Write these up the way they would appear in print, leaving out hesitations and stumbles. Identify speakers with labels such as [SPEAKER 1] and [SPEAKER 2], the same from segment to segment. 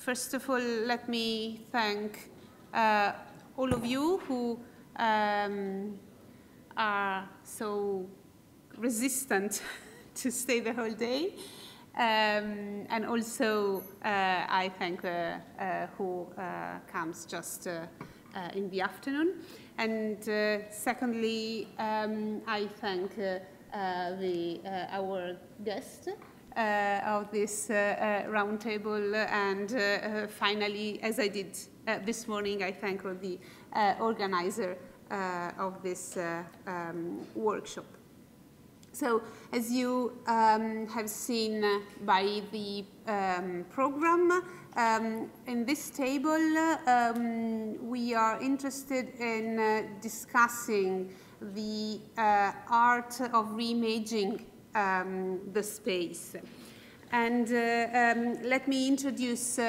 [SPEAKER 1] First of all, let me thank all of you who are so resistant to stay the whole day. And also, I thank who comes just in the afternoon. And secondly, I thank our guest of this roundtable. And finally, as I did this morning, I thank the organizer of this workshop. So, as you have seen by the program, in this table, we are interested in discussing the art of reimagining the space. And let me introduce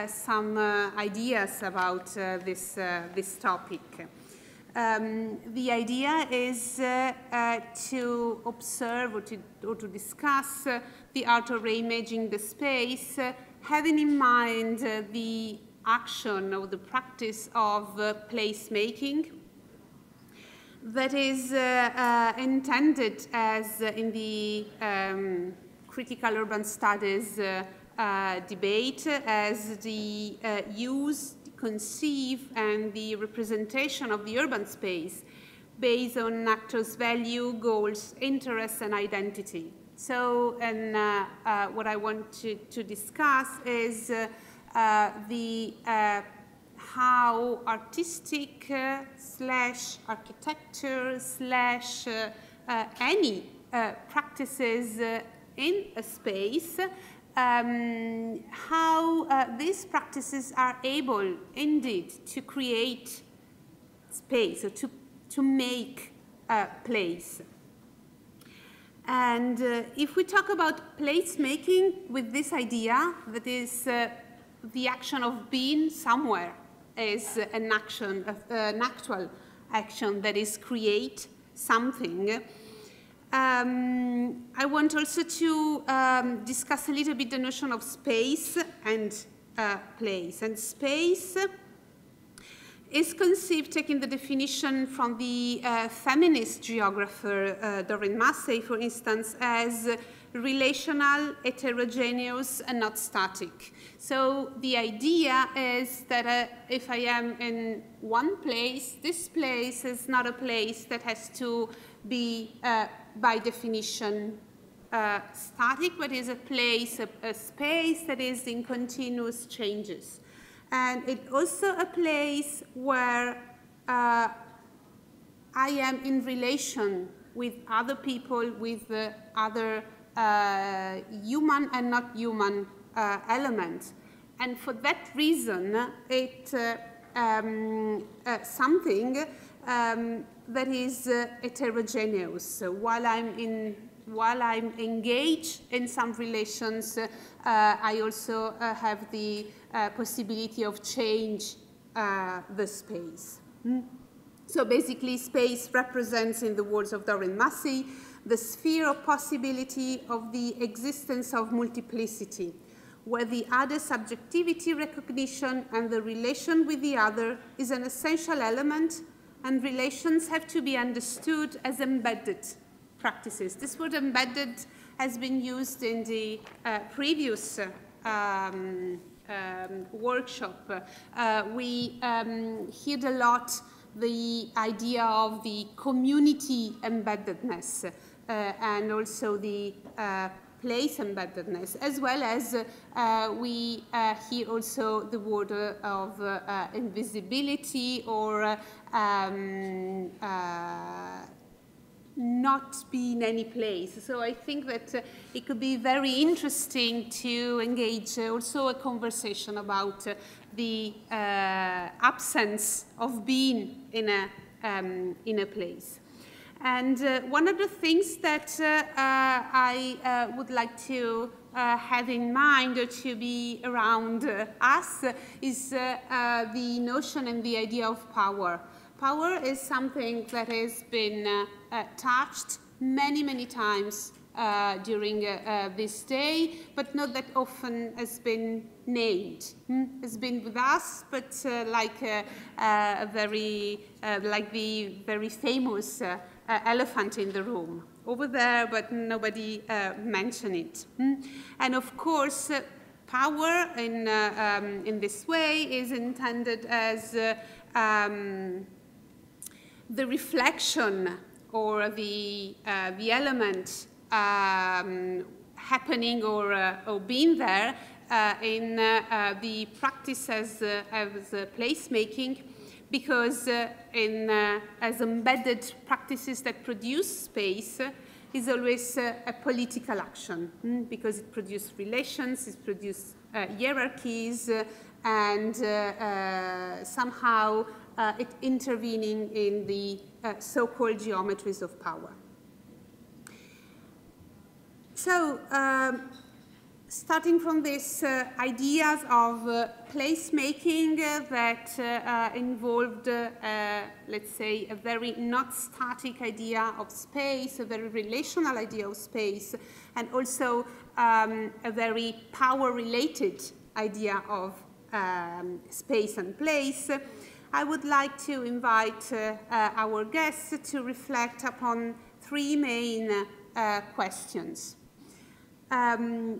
[SPEAKER 1] some ideas about this topic. The idea is to observe or to discuss the art of reimagining the space, having in mind the action or the practice of placemaking that is intended as in the critical urban studies debate as the use, conceive, and the representation of the urban space based on actors' value, goals, interests, and identity. So, and what I want to discuss is how artistic slash architecture slash any practices in a space, how these practices are able indeed to create space or to make a place. And if we talk about placemaking with this idea, that is the action of being somewhere is an action, an actual action that is create something. I want also to discuss a little bit the notion of space and place. And space is conceived, taking the definition from the feminist geographer Doreen Massey, for instance, as relational, heterogeneous, and not static. So the idea is that if I am in one place, this place is not a place that has to be by definition static, but is a place, a space that is in continuous changes. And it's also a place where I am in relation with other people, with other human and not human elements. And for that reason, it's something that is heterogeneous. So while I'm engaged in some relations, I also have the possibility of change the space. So basically, space represents, in the words of Doreen Massey, the sphere of possibility of the existence of multiplicity, where the other subjectivity recognition and the relation with the other is an essential element, and relations have to be understood as embedded practices. This word embedded has been used in the previous workshop. We heard a lot the idea of the community embeddedness and also the place embeddedness, as well as we hear also the word of invisibility or not be in any place. So I think that it could be very interesting to engage also a conversation about the absence of being in a place. And one of the things that I would like to have in mind or to be around us is the notion and the idea of power. Power is something that has been touched many, many times during this day, but not that often has been named. Has been with us, but like the very famous elephant in the room over there, but nobody mentioned it. And of course, power in this way is intended as the reflection or the element happening or being there in the practice as placemaking, because as embedded practices that produce space is always a political action, because it produces relations, it produces hierarchies, and somehow it intervening in the so-called geometries of power. So, starting from these ideas of placemaking that involved, let's say, a very not static idea of space, a very relational idea of space, and also a very power-related idea of space and place, I would like to invite our guests to reflect upon three main questions.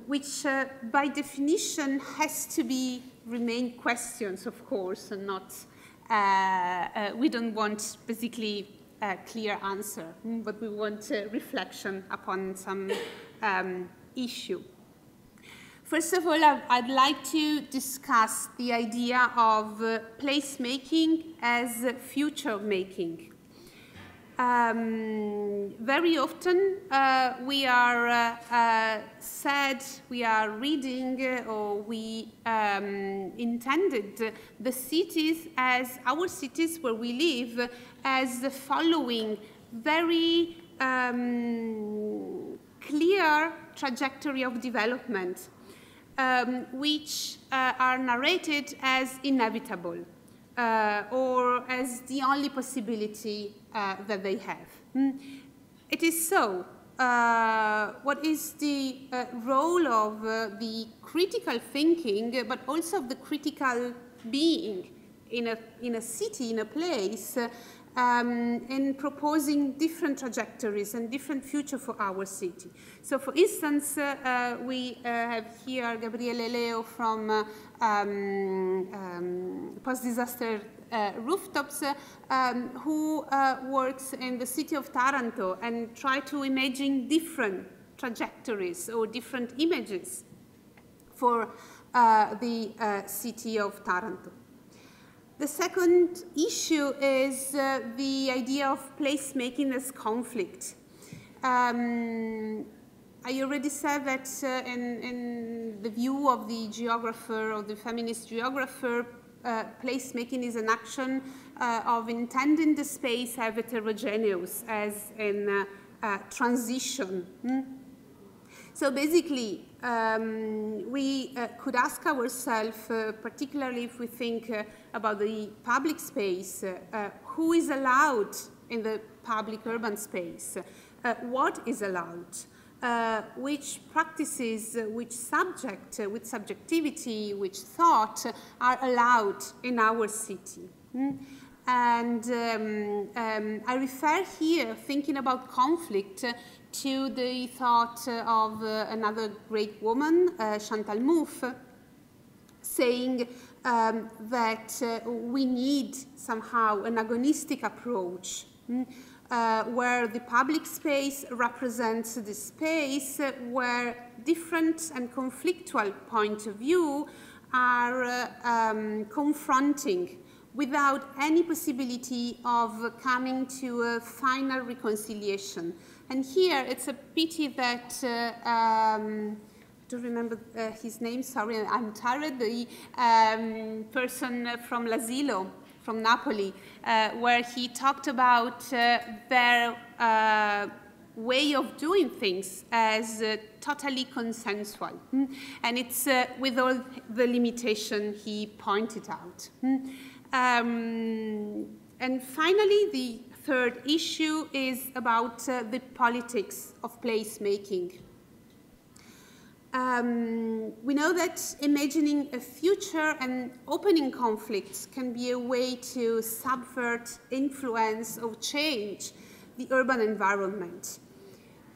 [SPEAKER 1] Which by definition has to remain questions, of course, and not, we don't want basically a clear answer, but we want reflection upon some issue. First of all, I'd like to discuss the idea of placemaking as future making. Very often we are said, we are reading, or we intended the cities as our cities where we live as following very clear trajectory of development, which are narrated as inevitable. Or as the only possibility that they have. It is so. What is the role of the critical thinking, but also of the critical being in a city, in a place, in proposing different trajectories and different future for our city? So, for instance, we have here Gabriele Leo from Post-Disaster Rooftops, who works in the city of Taranto and try to imagine different trajectories or different images for the city of Taranto. The second issue is the idea of placemaking as conflict. I already said that in the view of the geographer, or the feminist geographer, placemaking is an action of intending the space as heterogeneous, as in transition. So basically, we could ask ourselves, particularly if we think about the public space, who is allowed in the public urban space? What is allowed? Which practices, which subject, which subjectivity, which thought are allowed in our city? And I refer here, thinking about conflict, to the thought of another great woman, Chantal Mouffe, saying that we need somehow an agonistic approach, where the public space represents the space where different and conflictual points of view are confronting without any possibility of coming to a final reconciliation. And here it's a pity that, I don't remember his name, sorry, I'm tired, the person from L'Asilo, from Napoli, where he talked about their way of doing things as totally consensual. And it's with all the limitation he pointed out. And finally, the third issue is about the politics of placemaking. We know that imagining a future and opening conflicts can be a way to subvert, influence, or change the urban environment.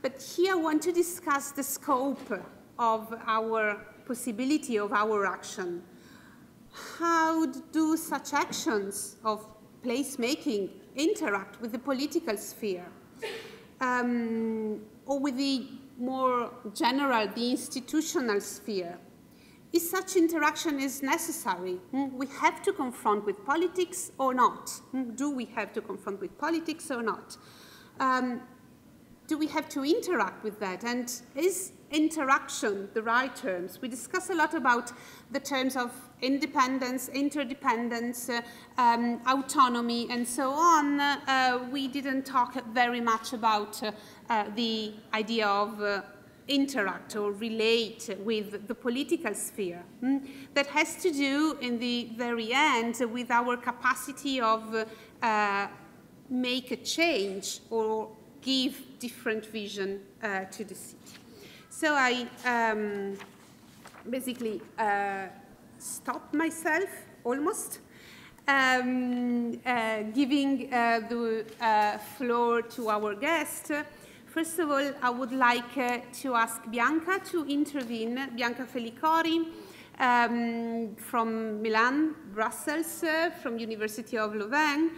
[SPEAKER 1] But here I want to discuss the scope of our possibility of our action. How do such actions of placemaking interact with the political sphere, or with the more general, the institutional sphere? Is such interaction is necessary? We have to confront with politics or not? Do we have to confront with politics or not? Do we have to interact with that? And is interaction the right terms? We discuss a lot about the terms of independence, interdependence, autonomy, and so on. We didn't talk very much about the idea of interact or relate with the political sphere. That has to do, in the very end, with our capacity of make a change or give different vision to the city. So I basically stopped myself, almost, giving the floor to our guest. First of all, I would like to ask Bianca to intervene, Bianca Felicori, from Milan, Brussels, from University of Louvain.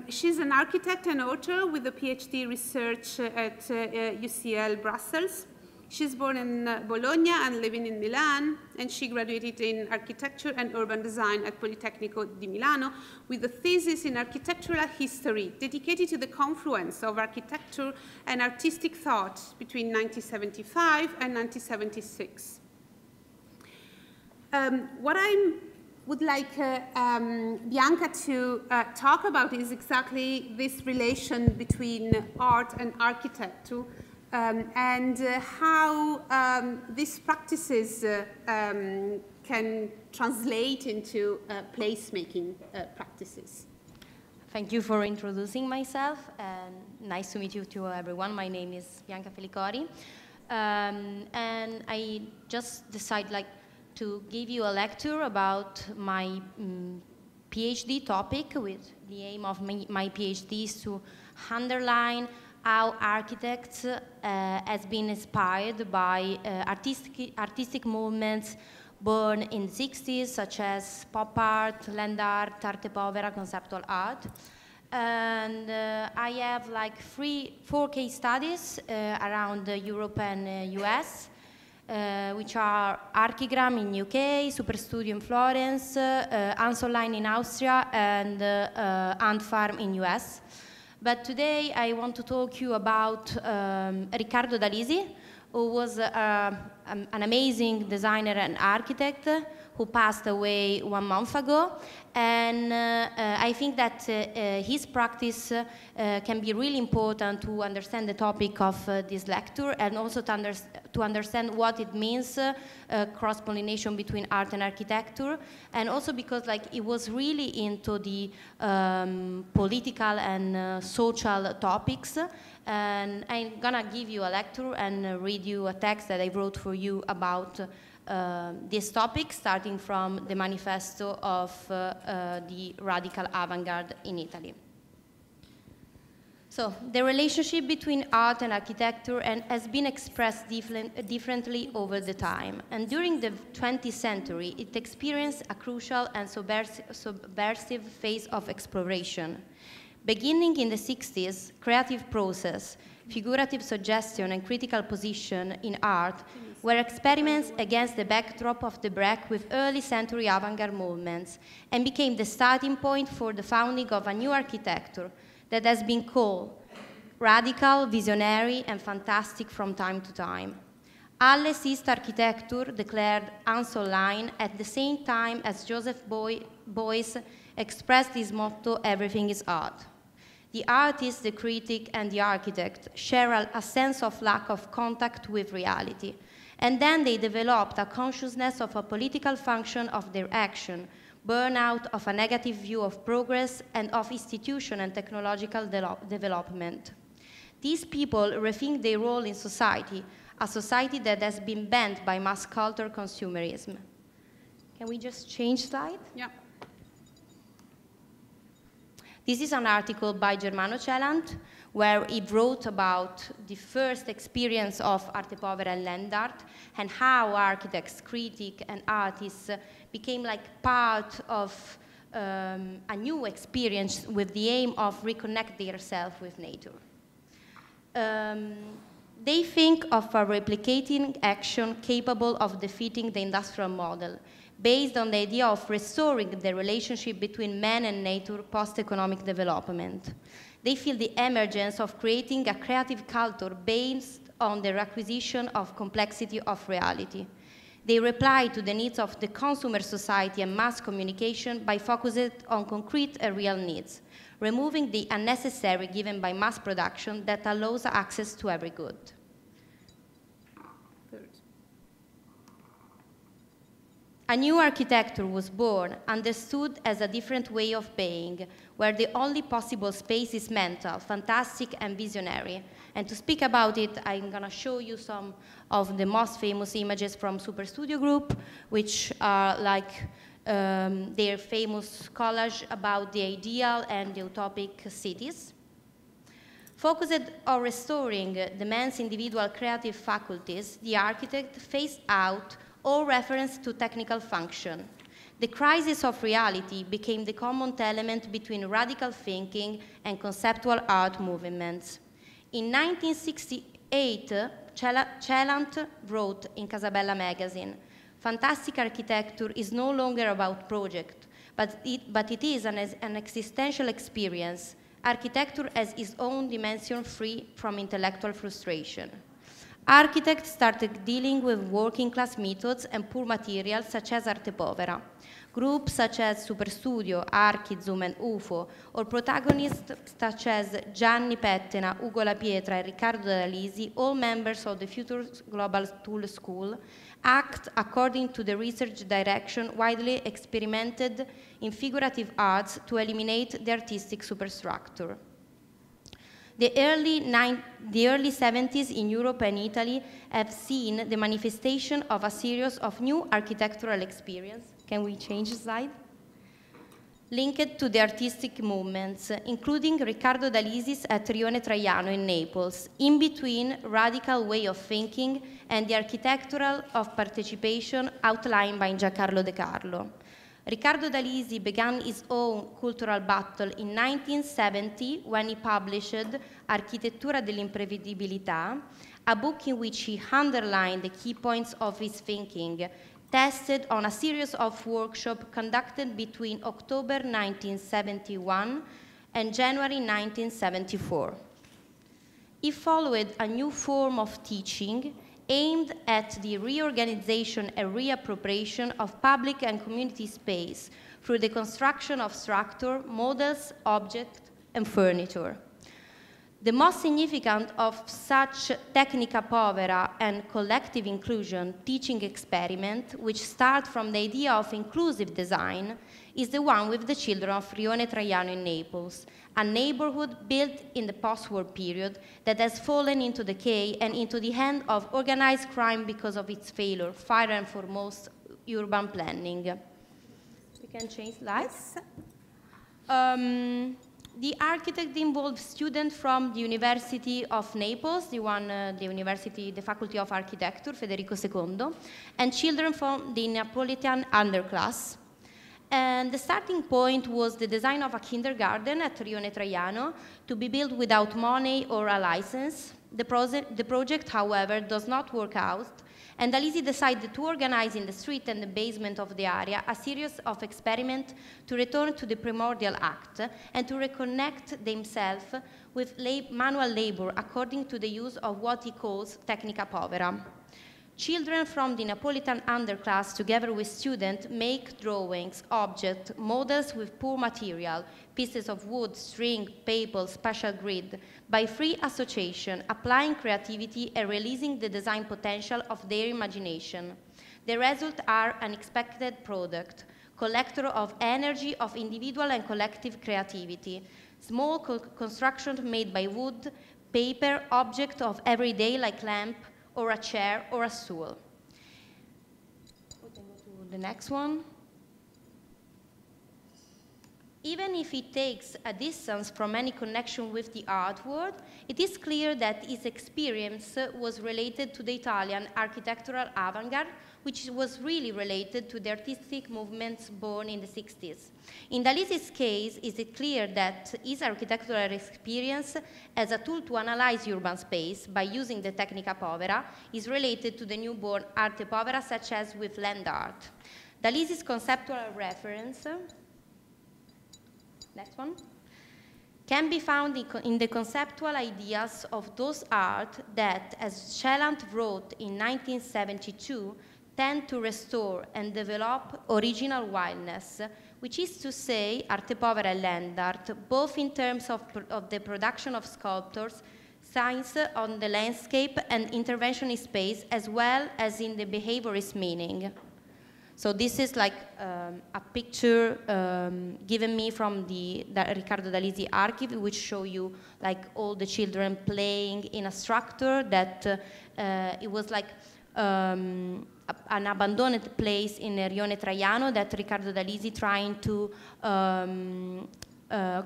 [SPEAKER 1] She's an architect and author with a PhD research at UCL Brussels. She's born in Bologna and living in Milan, and she graduated in architecture and urban design at Politecnico di Milano with a thesis in architectural history dedicated to the confluence of architecture and artistic thought between 1975 and 1976. What I would like Bianca to talk about is exactly this relation between art and architecture, and how these practices can translate into placemaking practices.
[SPEAKER 2] Thank you for introducing myself, and nice to meet you to everyone. My name is Bianca Felicori, and I just decided to give you a lecture about my PhD topic, with the aim of my PhD is to underline how architects has been inspired by artistic movements born in the 60s, such as pop art, land art, arte povera, conceptual art. And I have four case studies around Europe and US, which are Archigram in UK, Superstudio in Florence, Ansoline in Austria, and Ant Farm in US. But today I want to talk to you about Ricardo Dalizi, who was an amazing designer and architect who passed away 1 month ago. And I think that his practice can be really important to understand the topic of this lecture, and also to understand what it means, cross-pollination between art and architecture, and also because he was really into the political and social topics. And I'm gonna give you a lecture and read you a text that I wrote for you about this topic, starting from the Manifesto of the radical avant-garde in Italy. So, the relationship between art and architecture has been expressed differently over the time. And during the 20th century, it experienced a crucial and subversive phase of exploration. Beginning in the 60s, creative process, figurative suggestion, and critical position in art were experiments against the backdrop of the break with early century avant-garde movements, and became the starting point for the founding of a new architecture that has been called radical, visionary, and fantastic from time to time. Halle's East architecture declared Ansoline at the same time as Joseph Beuys expressed his motto, "Everything is art." The artist, the critic, and the architect share a sense of lack of contact with reality. And then they developed a consciousness of a political function of their action, burnout of a negative view of progress and of institution and technological development. These people rethink their role in society, a society that has been bent by mass culture consumerism. Can we just change slide?
[SPEAKER 1] Yeah.
[SPEAKER 2] This is an article by Germano Celant, where he wrote about the first experience of arte povera and land art, and how architects, critics, and artists became like part of a new experience with the aim of reconnect themselves with nature. They think of a replicating action capable of defeating the industrial model, based on the idea of restoring the relationship between man and nature post-economic development. They feel the emergence of creating a creative culture based on the acquisition of complexity of reality. They reply to the needs of the consumer society and mass communication by focusing on concrete and real needs, removing the unnecessary given by mass production that allows access to every good. A new architecture was born, understood as a different way of being, where the only possible space is mental, fantastic, and visionary. And to speak about it, I'm going to show you some of the most famous images from Super Studio Group, which are like their famous collage about the ideal and the utopic cities. Focused on restoring the man's individual creative faculties, the architect phased out all reference to technical function. The crisis of reality became the common element between radical thinking and conceptual art movements. In 1968, Celant wrote in Casabella magazine, "Fantastic architecture is no longer about project, but it is an existential experience. Architecture has its own dimension free from intellectual frustration." Architects started dealing with working-class methods and poor materials such as arte povera. Groups such as Superstudio, Archizoom, and UFO, or protagonists such as Gianni Pettena, Ugo La Pietra, and Ricardo Dalizi, all members of the Future Global Tool School, act according to the research direction widely experimented in figurative arts to eliminate the artistic superstructure. The early 70s in Europe and Italy have seen the manifestation of a series of new architectural experiences. Can we change the slide? Linked to the artistic movements, including Ricardo Dalizi's at Rione Traiano in Naples, in between radical way of thinking and the architectural of participation outlined by Giancarlo De Carlo. Ricardo Dalizi began his own cultural battle in 1970 when he published Architettura dell'imprevedibilità, a book in which he underlined the key points of his thinking, tested on a series of workshops conducted between October 1971 and January 1974. He followed a new form of teaching aimed at the reorganization and reappropriation of public and community space through the construction of structure, models, objects, and furniture. The most significant of such Tecnica Povera and collective inclusion teaching experiment, which start from the idea of inclusive design, is the one with the children of Rione Traiano in Naples, a neighborhood built in the post-war period that has fallen into decay and into the hand of organized crime because of its failure, fire and foremost urban planning. We can change slides. The architect involved students from the University of Naples, the Faculty of Architecture, Federico II, and children from the Neapolitan underclass. And the starting point was the design of a kindergarten at Rione Traiano to be built without money or a license. The project, however, does not work out, and Dalizi decided to organize in the street and the basement of the area a series of experiments to return to the primordial act and to reconnect themselves with manual labor according to the use of what he calls Tecnica Povera. Children from the Neapolitan underclass, together with students, make drawings, objects, models with poor material, pieces of wood, string, paper, special grid, by free association, applying creativity and releasing the design potential of their imagination. The results are an expected product, collector of energy of individual and collective creativity. Small constructions made by wood, paper, object of everyday like lamp or a chair or a stool. We can go to the next one. Even if he takes a distance from any connection with the art world, it is clear that his experience was related to the Italian architectural avant-garde, which was really related to the artistic movements born in the 60s. In Dalizi's case, it is clear that his architectural experience as a tool to analyze urban space by using the Tecnica Povera is related to the newborn arte povera, such as with land art. Dalizi's conceptual reference, next one, can be found in the conceptual ideas of those art that, as Schellant wrote in 1972, tend to restore and develop original wildness, which is to say, arte povera and land art, both in terms of the production of sculptures, science on the landscape and intervention in space, as well as in the behaviorist meaning. So this is like a picture given me from the Ricardo Dalizi archive, which show you like all the children playing in a structure that it was like an abandoned place in Rione Traiano that Ricardo Dalizi trying to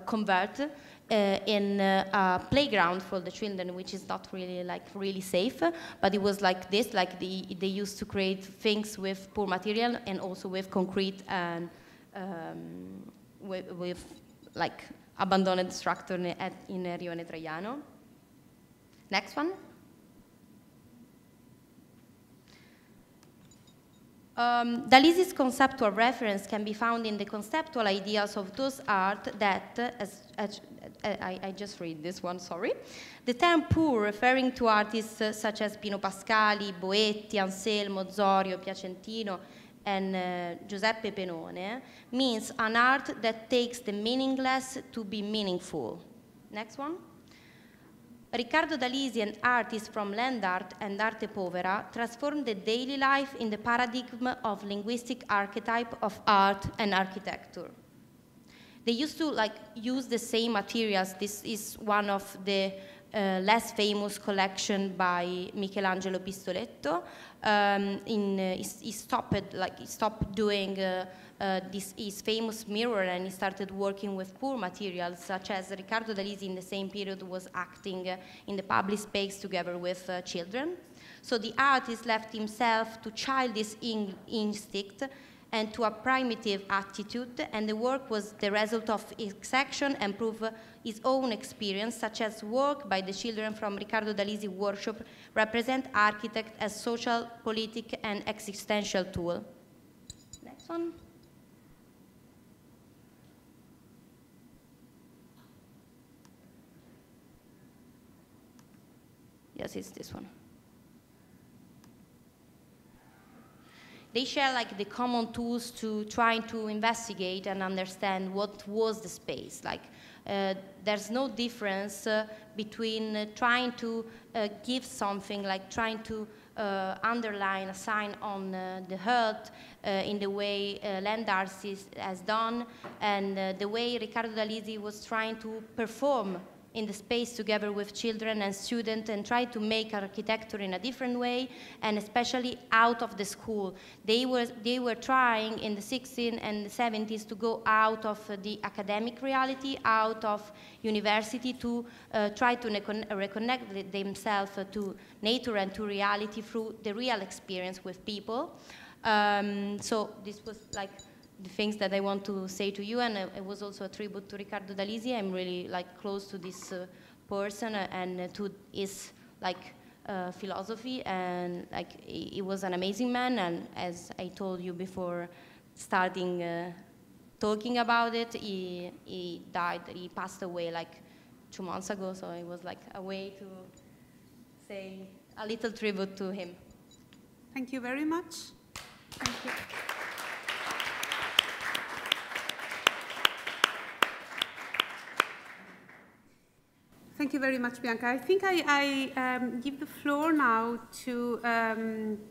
[SPEAKER 2] convert in a playground for the children, which is not really like really safe, but it was like this, like they used to create things with poor material and also with concrete and with like abandoned structure in Rione Traiano. Next one. Dalizi's conceptual reference can be found in the conceptual ideas of those art that, I just read this one, sorry. The term poor, referring to artists such as Pino Pascali, Boetti, Anselmo, Zorio, Piacentino, and Giuseppe Penone, means an art that takes the meaningless to be meaningful. Next one. Ricardo Dalizi and artists from land art and arte povera transformed the daily life in the paradigm of linguistic archetype of art and architecture. They used to like use the same materials. This is one of the less famous collection by Michelangelo Pistoletto. He stopped doing his famous mirror, and he started working with poor materials, such as Ricardo Dalizi in the same period was acting in the public space together with children. So the artist left himself to childish instinct and to a primitive attitude, and the work was the result of his action and prove his own experience, such as work by the children from Ricardo Dalizi workshop represent architect as social, politic, and existential tool. Next one. Yes, it's this one. They share like the common tools to trying to investigate and understand what was the space. Like there's no difference between trying to give something, like trying to underline a sign on the earth in the way land art has done, and the way Ricardo Dalizi was trying to perform in the space together with children and students and try to make architecture in a different way, and especially out of the school. They were trying in the 60s and the 70s to go out of the academic reality, out of university, to try to reconnect themselves to nature and to reality through the real experience with people. So this was like the things that I want to say to you, and it was also a tribute to Ricardo Dalizi. I'm really like close to this person and to his like philosophy, and like he was an amazing man. And as I told you before starting talking about it, he died. He passed away like 2 months ago. So it was like a way to say a little tribute to him.
[SPEAKER 1] Thank you very much. Thank you. Thank you very much, Bianca. I think I give the floor now to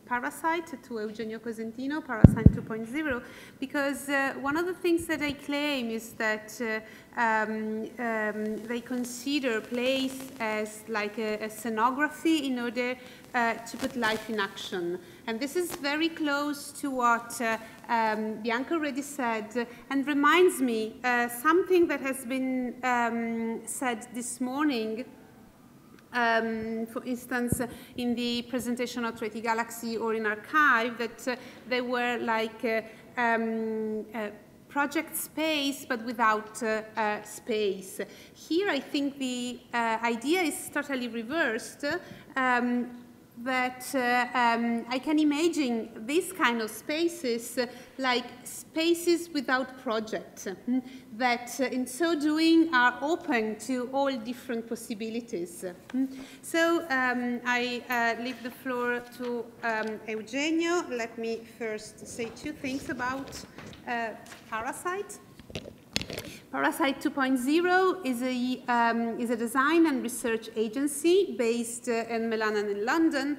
[SPEAKER 1] Parasite, to Eugenio Cosentino, Parasite 2.0, because one of the things that I claim is that they consider place as like a scenography in order to put life in action. And this is very close to what Bianca already said, and reminds me something that has been said this morning, for instance, in the presentation of 3D Galaxy or in Archive, that they were like project space, but without space. Here, I think the idea is totally reversed, that I can imagine these kind of spaces like spaces without project, that in so doing are open to all different possibilities. So I leave the floor to Eugenio. Let me first say two things about Parasite. Parasite 2.0 is a design and research agency based in Milan and in London,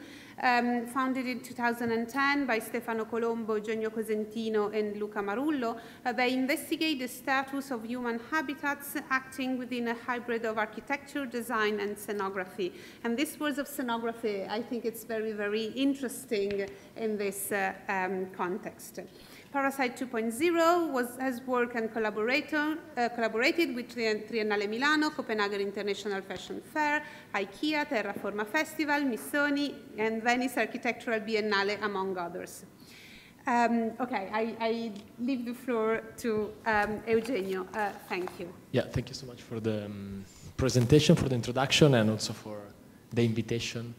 [SPEAKER 1] founded in 2010 by Stefano Colombo, Eugenio Cosentino, and Luca Marullo. They investigate the status of human habitats acting within a hybrid of architecture, design, and scenography. And this word of scenography, I think it's very, very interesting in this context. Parasite 2.0 has worked and collaborated with Triennale Milano, Copenhagen International Fashion Fair, IKEA, Terraforma Festival, Missoni, and Venice Architectural Biennale, among others. Okay, I leave the floor to Eugenio. Thank you.
[SPEAKER 3] Yeah, thank you so much for the presentation, for the introduction, and also for the invitation.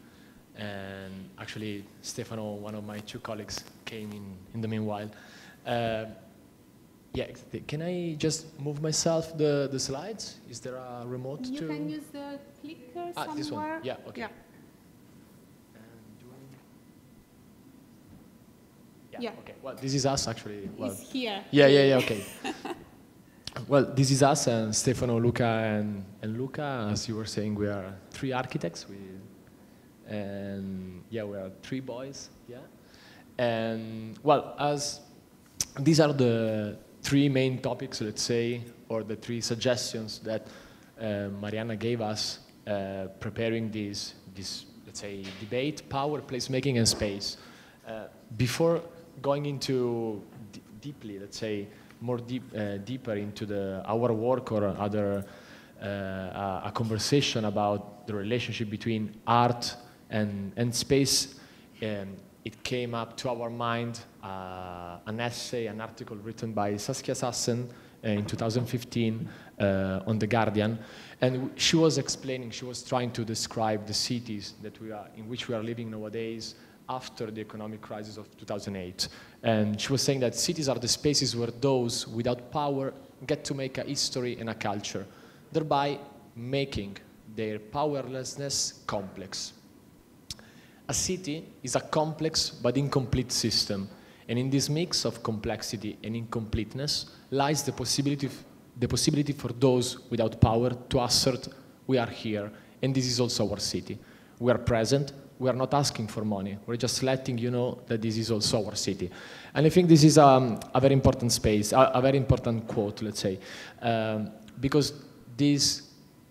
[SPEAKER 3] And actually, Stefano, one of my two colleagues, came in the meanwhile. Yeah, can I just move myself the slides? Is there a remote?
[SPEAKER 1] You can use the clicker somewhere.
[SPEAKER 3] This one. Yeah, okay. Yeah, okay. Well, this is us, actually. Well,
[SPEAKER 1] it's here.
[SPEAKER 3] Yeah, okay. Well, this is us, and Stefano, Luca, and Luca. As you were saying, we are three architects. And yeah, we are three boys, yeah. And well, as these are the three main topics, let's say, or the three suggestions that Mariana gave us preparing this, let's say, debate, power, placemaking, and space. Before going into deeply, let's say, more deeper into our work or other a conversation about the relationship between art and space, it came up to our mind an essay, an article written by Saskia Sassen in 2015 on The Guardian. And she was explaining, she was trying to describe the cities that in which we are living nowadays after the economic crisis of 2008. And she was saying that cities are the spaces where those without power get to make a history and a culture, thereby making their powerlessness complex. A city is a complex but incomplete system, and in this mix of complexity and incompleteness lies the possibility for those without power to assert we are here, and this is also our city. We are present, we are not asking for money, we're just letting you know that this is also our city. And I think this is a very important space, a very important quote, let's say, because this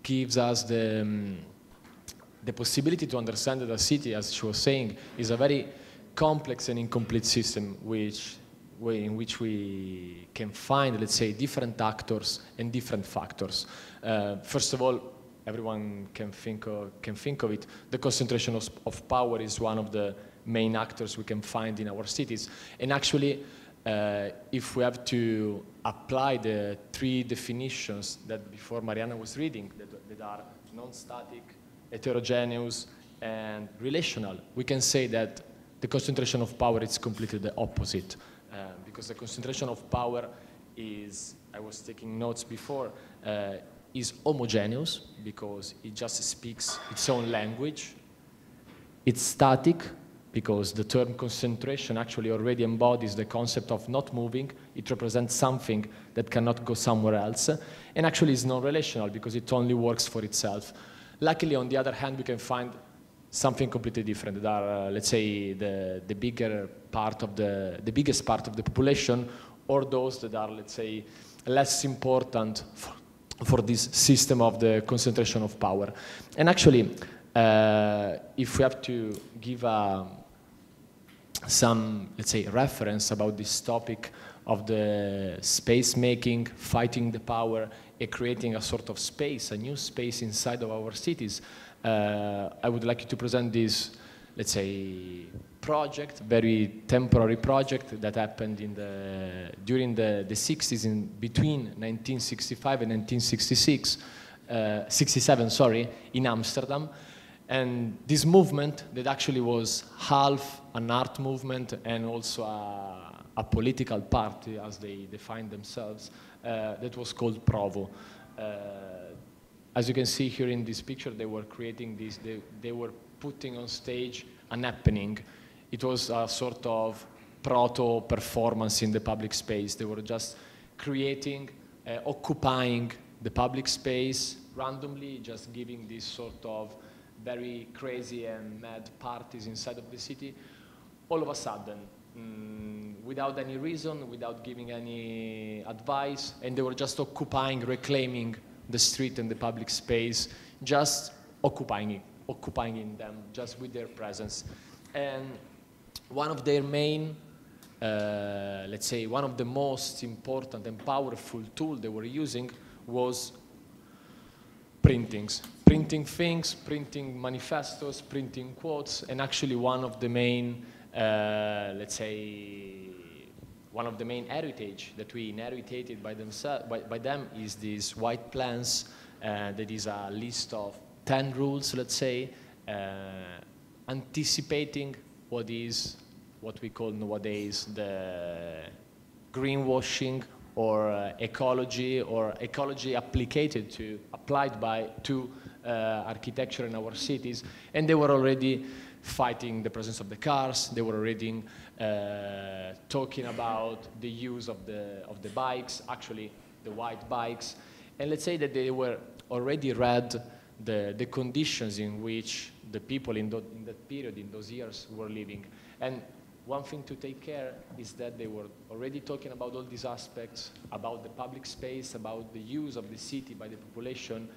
[SPEAKER 3] gives us the possibility to understand that a city, as she was saying, is a very complex and incomplete system in which we can find, let's say, different actors and different factors. First of all, everyone can think of it. The concentration of power is one of the main actors we can find in our cities. And actually, if we have to apply the three definitions that before Mariana was reading, that are non-static, heterogeneous, and relational, we can say that the concentration of power is completely the opposite. Because the concentration of power is, I was taking notes before, is homogeneous because it just speaks its own language. It's static because the term concentration actually already embodies the concept of not moving. It represents something that cannot go somewhere else. And actually it's non-relational because it only works for itself. Luckily, on the other hand, we can find something completely different. There are, let's say, the biggest part of the population, or those that are, let's say, less important for this system of the concentration of power. And actually, if we have to give some, let's say, reference about this topic of the space making, fighting the power, and creating a sort of space, a new space inside of our cities, I would like to present this, let's say, project, very temporary project that happened during the 60s, between 1965 and 67, sorry, in Amsterdam. And this movement that actually was half an art movement and also a political party, as they defined themselves, that was called Provo. As you can see here in this picture, they were creating this, they were putting on stage an happening. It was a sort of proto-performance in the public space. They were just creating, occupying the public space randomly, just giving this sort of very crazy and mad parties inside of the city, all of a sudden, without any reason, without giving any advice, and they were just occupying, reclaiming the street and the public space, just occupying in them, just with their presence. And one of their main, let's say, one of the most important and powerful tools they were using was printings. Printing things, printing manifestos, printing quotes, and actually one of the main, let's say, one of the main heritage that we inherited by them is these white plans. That is a list of 10 rules, let's say, anticipating what we call nowadays the greenwashing or ecology applied to architecture in our cities. And they were already fighting the presence of the cars. They were already talking about the use of the bikes, actually the white bikes. And let's say that they were already read the conditions in which the people in that period, in those years, were living. And one thing to take care is that they were already talking about all these aspects, about the public space, about the use of the city by the population,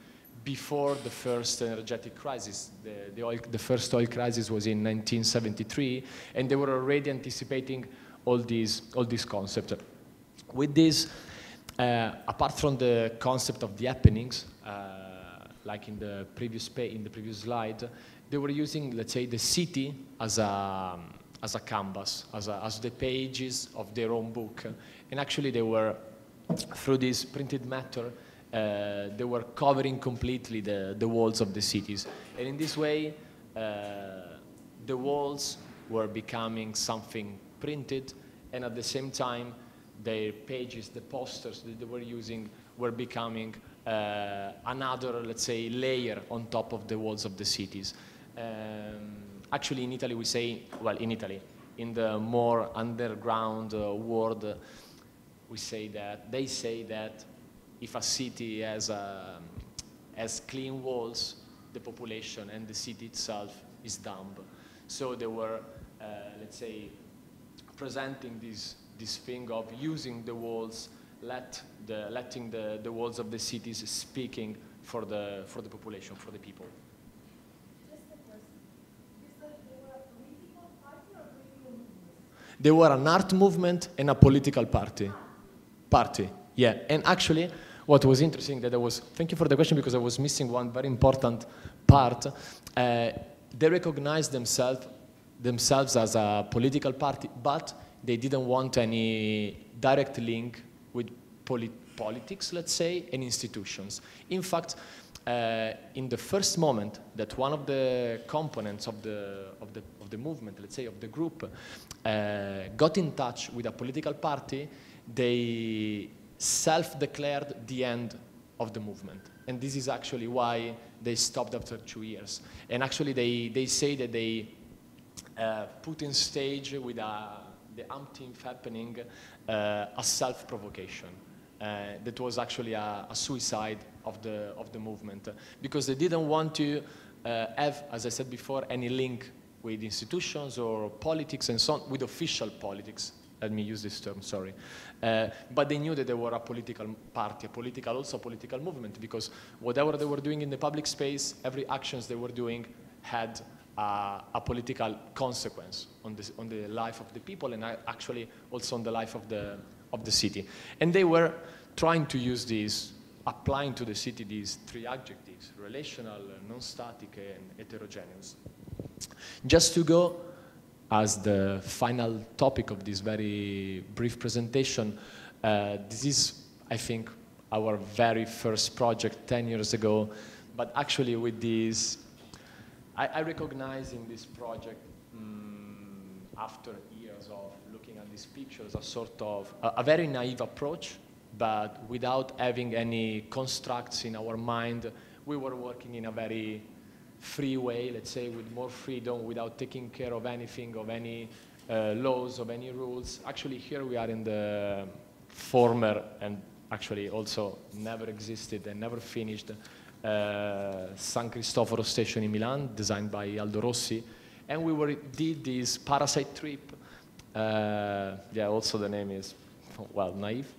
[SPEAKER 3] before the first energetic crisis. The first oil crisis was in 1973, and they were already anticipating all these concepts. With this, apart from the concept of the happenings, like in the previous slide, they were using, let's say, the city as a canvas, as the pages of their own book. And actually they were, through this printed matter, they were covering completely the walls of the cities. And in this way, the walls were becoming something printed, and at the same time, their pages, the posters that they were using, were becoming another, let's say, layer on top of the walls of the cities. Actually, in Italy, we say, well, in Italy, in the more underground world, they say that if a city has clean walls, the population and the city itself is dumb. So they were, let's say, presenting this thing of using the walls, letting the walls of the cities speaking for the population, for the people. They were an art movement and a political party. Yeah. And actually, what was interesting thank you for the question, because I was missing one very important part. They recognized themselves as a political party, but they didn't want any direct link with politics, let's say, and institutions. In fact, in the first moment that one of the components of the movement, let's say, of the group, got in touch with a political party, they self-declared the end of the movement. And this is actually why they stopped after 2 years. And actually they say that they put in stage with the umpteenth happening a self-provocation. That was actually a suicide of the movement, because they didn't want to have, as I said before, any link with institutions or politics and so on, with official politics. Let me use this term, sorry. But they knew that they were a political party, also a political movement, because whatever they were doing in the public space, every actions they were doing had a political consequence on the life of the people, and actually also on the life of the city. And they were trying to use these, applying to the city these three adjectives: relational, non-static, and heterogeneous. Just to go as the final topic of this very brief presentation, this is, I think, our very first project 10 years ago, but actually with this, I recognize in this project, after years of looking at these pictures, a sort of, a very naive approach, but without having any constructs in our mind. We were working in a very free way, let's say, with more freedom, without taking care of anything, of any laws, of any rules. Actually, here we are in the former, and actually also never existed and never finished, San Cristoforo station in Milan, designed by Aldo Rossi. And we did this parasite trip. Yeah, also the name is, well, naive.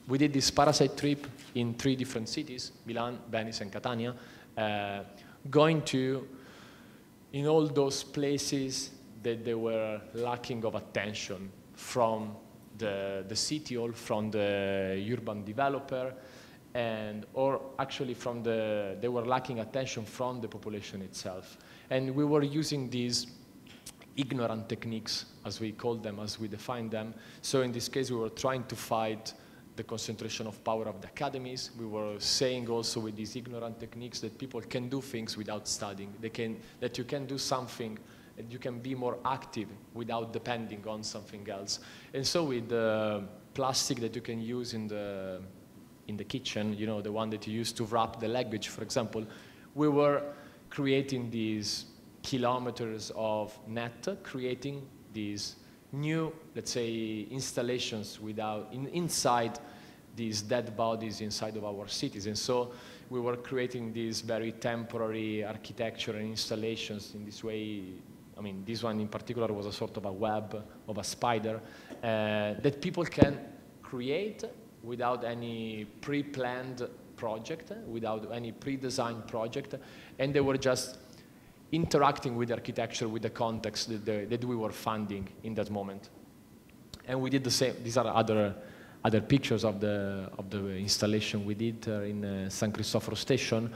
[SPEAKER 3] We did this parasite trip in 3 different cities, Milan, Venice, and Catania, going to, in all those places that they were lacking of attention from the city or from the urban developer, or actually they were lacking attention from the population itself. And we were using these ignorant techniques, as we call them, as we define them. So in this case, we were trying to fight the concentration of power of the academies. We were saying also with these ignorant techniques that people can do things without studying. That you can do something, and you can be more active without depending on something else. And so with the plastic that you can use in the kitchen, you know, the one that you use to wrap the luggage, for example, we were creating these kilometers of net, creating these new, let's say, installations inside these dead bodies inside of our cities. And so we were creating these very temporary architecture and installations in this way. I mean, this one in particular was a sort of a web of a spider that people can create without any pre-planned project, without any pre-designed project, and they were just interacting with the architecture, with the context that we were funding in that moment. And we did the same. These are other pictures of the installation we did in San Cristoforo station.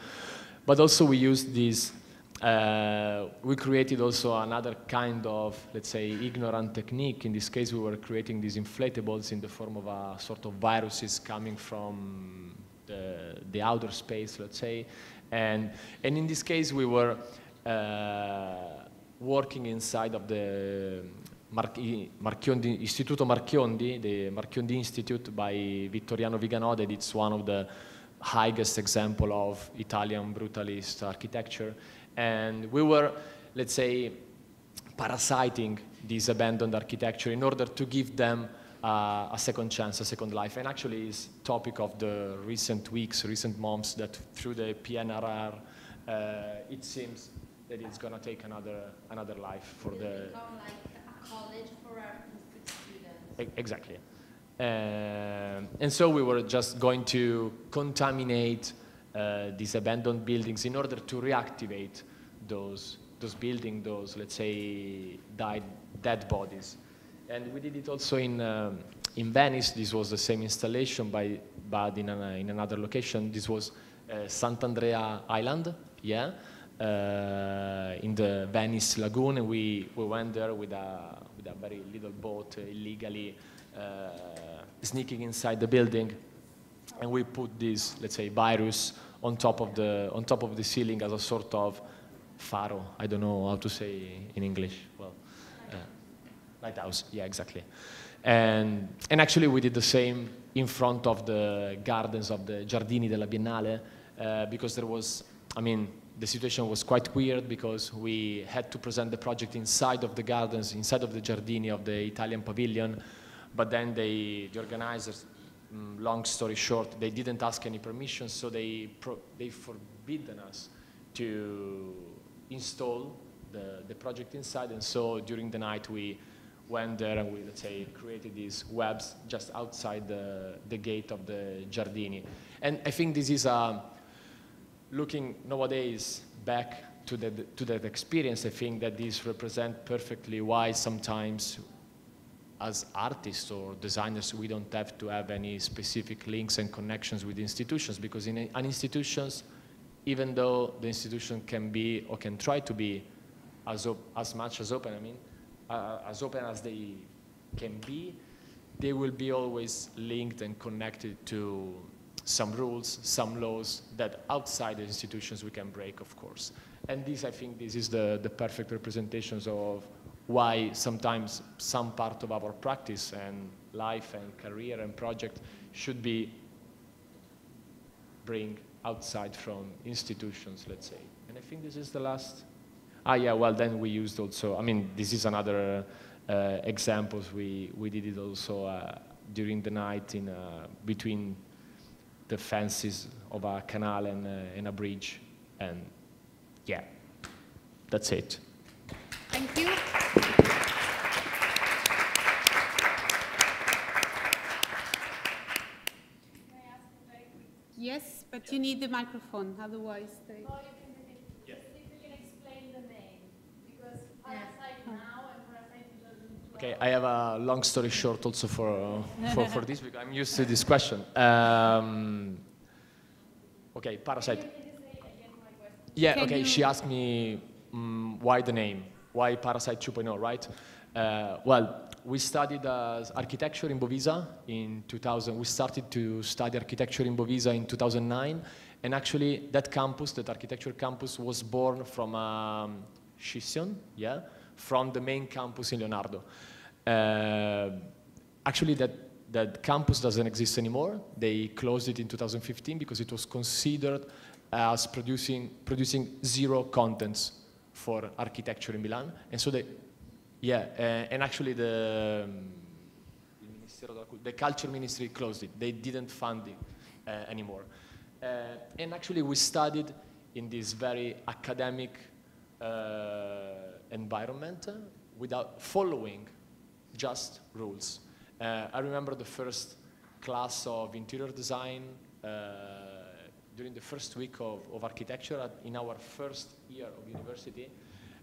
[SPEAKER 3] But also we used these, we created also another kind of, let's say, ignorant technique. In this case, we were creating these inflatables in the form of a sort of viruses coming from the outer space, let's say. And in this case, we were working inside of the Istituto Marchiondi, the Marchiondi Institute by Vittoriano Viganò. It's one of the highest example of Italian brutalist architecture. And we were, let's say, parasiting this abandoned architecture in order to give them a second chance, a second life. And actually it's topic of the recent weeks, recent months, that through the PNRR, it seems that it's going to take another life for the...
[SPEAKER 2] Become like a college for artistic students.
[SPEAKER 3] Exactly. And so we were just going to contaminate these abandoned buildings in order to reactivate those buildings, those, let's say, dead bodies. And we did it also in Venice. This was the same installation, but in another location. This was Sant'Andrea Island, yeah, in the Venice lagoon. And we went there with a very little boat, illegally sneaking inside the building, and we put this, let's say, virus on top of the ceiling as a sort of faro. I don't know how to say in English. Well, lighthouse. Yeah, exactly. And actually, we did the same in front of the gardens of the Giardini della Biennale, because there was, I mean, the situation was quite weird because we had to present the project inside of the gardens, inside of the Giardini of the Italian pavilion, but then the organizers long story short, they didn't ask any permission, so they forbidden us to install the project inside. And so during the night we went there and we, let's say, created these webs just outside the gate of the Giardini. And I think this is looking nowadays back to that experience. I think that this represents perfectly why sometimes as artists or designers, we don't have to have any specific links and connections with institutions, because in an institutions, even though the institution can be or can try to be as much as open, as open as they can be, they will be always linked and connected to some rules, some laws that outside the institutions we can break, of course. And this, I think, this is the perfect representations of why sometimes some part of our practice and life and career and project should be bring outside from institutions, let's say. And I think this is the last. Yeah, well, then we used also, this is another examples. We did it also during the night in between the fences of a canal and a bridge. And yeah, that's it.
[SPEAKER 1] Thank you. Yes, but you need the microphone, otherwise they...
[SPEAKER 4] Or you can repeat. Yeah. If you can explain the name, because Parasite now and Parasite 2012.
[SPEAKER 3] Okay, I have a long story short also for this, because I'm used to this question. Okay, Parasite.
[SPEAKER 4] Can you say again my question?
[SPEAKER 3] Yeah, okay, she asked me why the name, why Parasite 2.0, right? Well, we studied architecture in Bovisa in 2000. We started to study architecture in Bovisa in 2009. And actually, that campus, that architecture campus, was born from a scission, yeah, from the main campus in Leonardo. Actually, that campus doesn't exist anymore. They closed it in 2015 because it was considered as producing zero contents for architecture in Milan. And so and actually the culture ministry closed it. They didn't fund it anymore. And actually we studied in this very academic environment without following just rules. I remember the first class of interior design during the first week of architecture in our first year of university.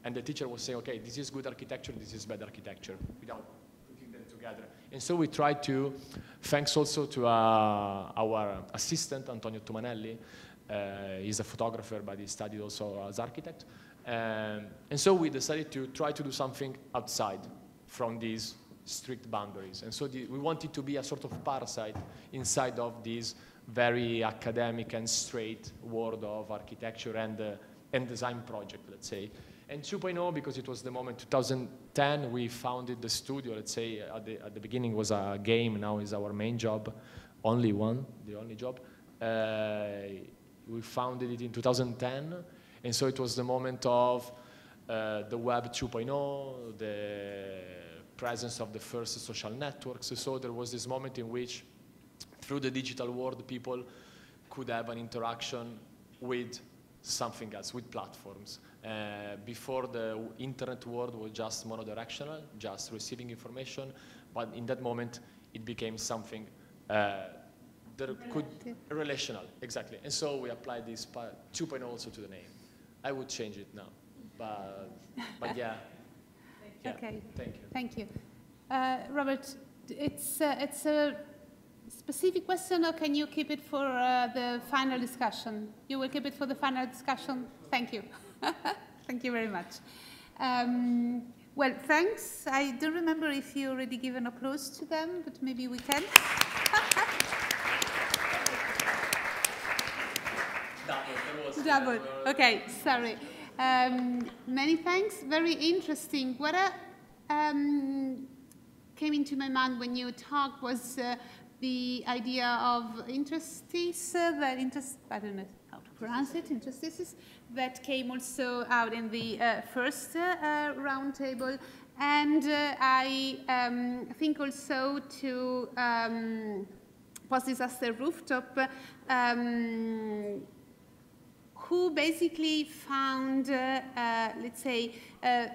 [SPEAKER 3] And the teacher was saying, okay, this is good architecture, this is bad architecture, without putting them together. And so we tried to, thanks also to our assistant, Antonio Tumanelli. He's a photographer, but he studied also as architect. And so we decided to try to do something outside from these strict boundaries. And so we wanted to be a sort of parasite inside of this very academic and straight world of architecture and design project, let's say. And 2.0, because it was the moment, 2010, we founded the studio, let's say, at the beginning was a game, now is our main job, the only job. We founded it in 2010, and so it was the moment of the web 2.0, the presence of the first social networks. So there was this moment in which, through the digital world, people could have an interaction with something else, with platforms. Before, the internet world was just monodirectional, just receiving information, but in that moment it became something relational, exactly. And so we applied this 2.0 also to the name. I would change it now, but yeah.
[SPEAKER 1] Okay,
[SPEAKER 3] thank you.
[SPEAKER 1] Thank you. Robert, it's a specific question, or can you keep it for the final discussion? You will keep it for the final discussion? Thank you. Thank you very much. Well, thanks. I don't remember if you already given applause to them, but maybe we can. Double. Okay, sorry. Many thanks. Very interesting. What came into my mind when you talked was the idea of interstices, I don't know how to pronounce it, interstices, that came also out in the first round table. And I think also to post-disaster rooftop, who basically found, let's say, a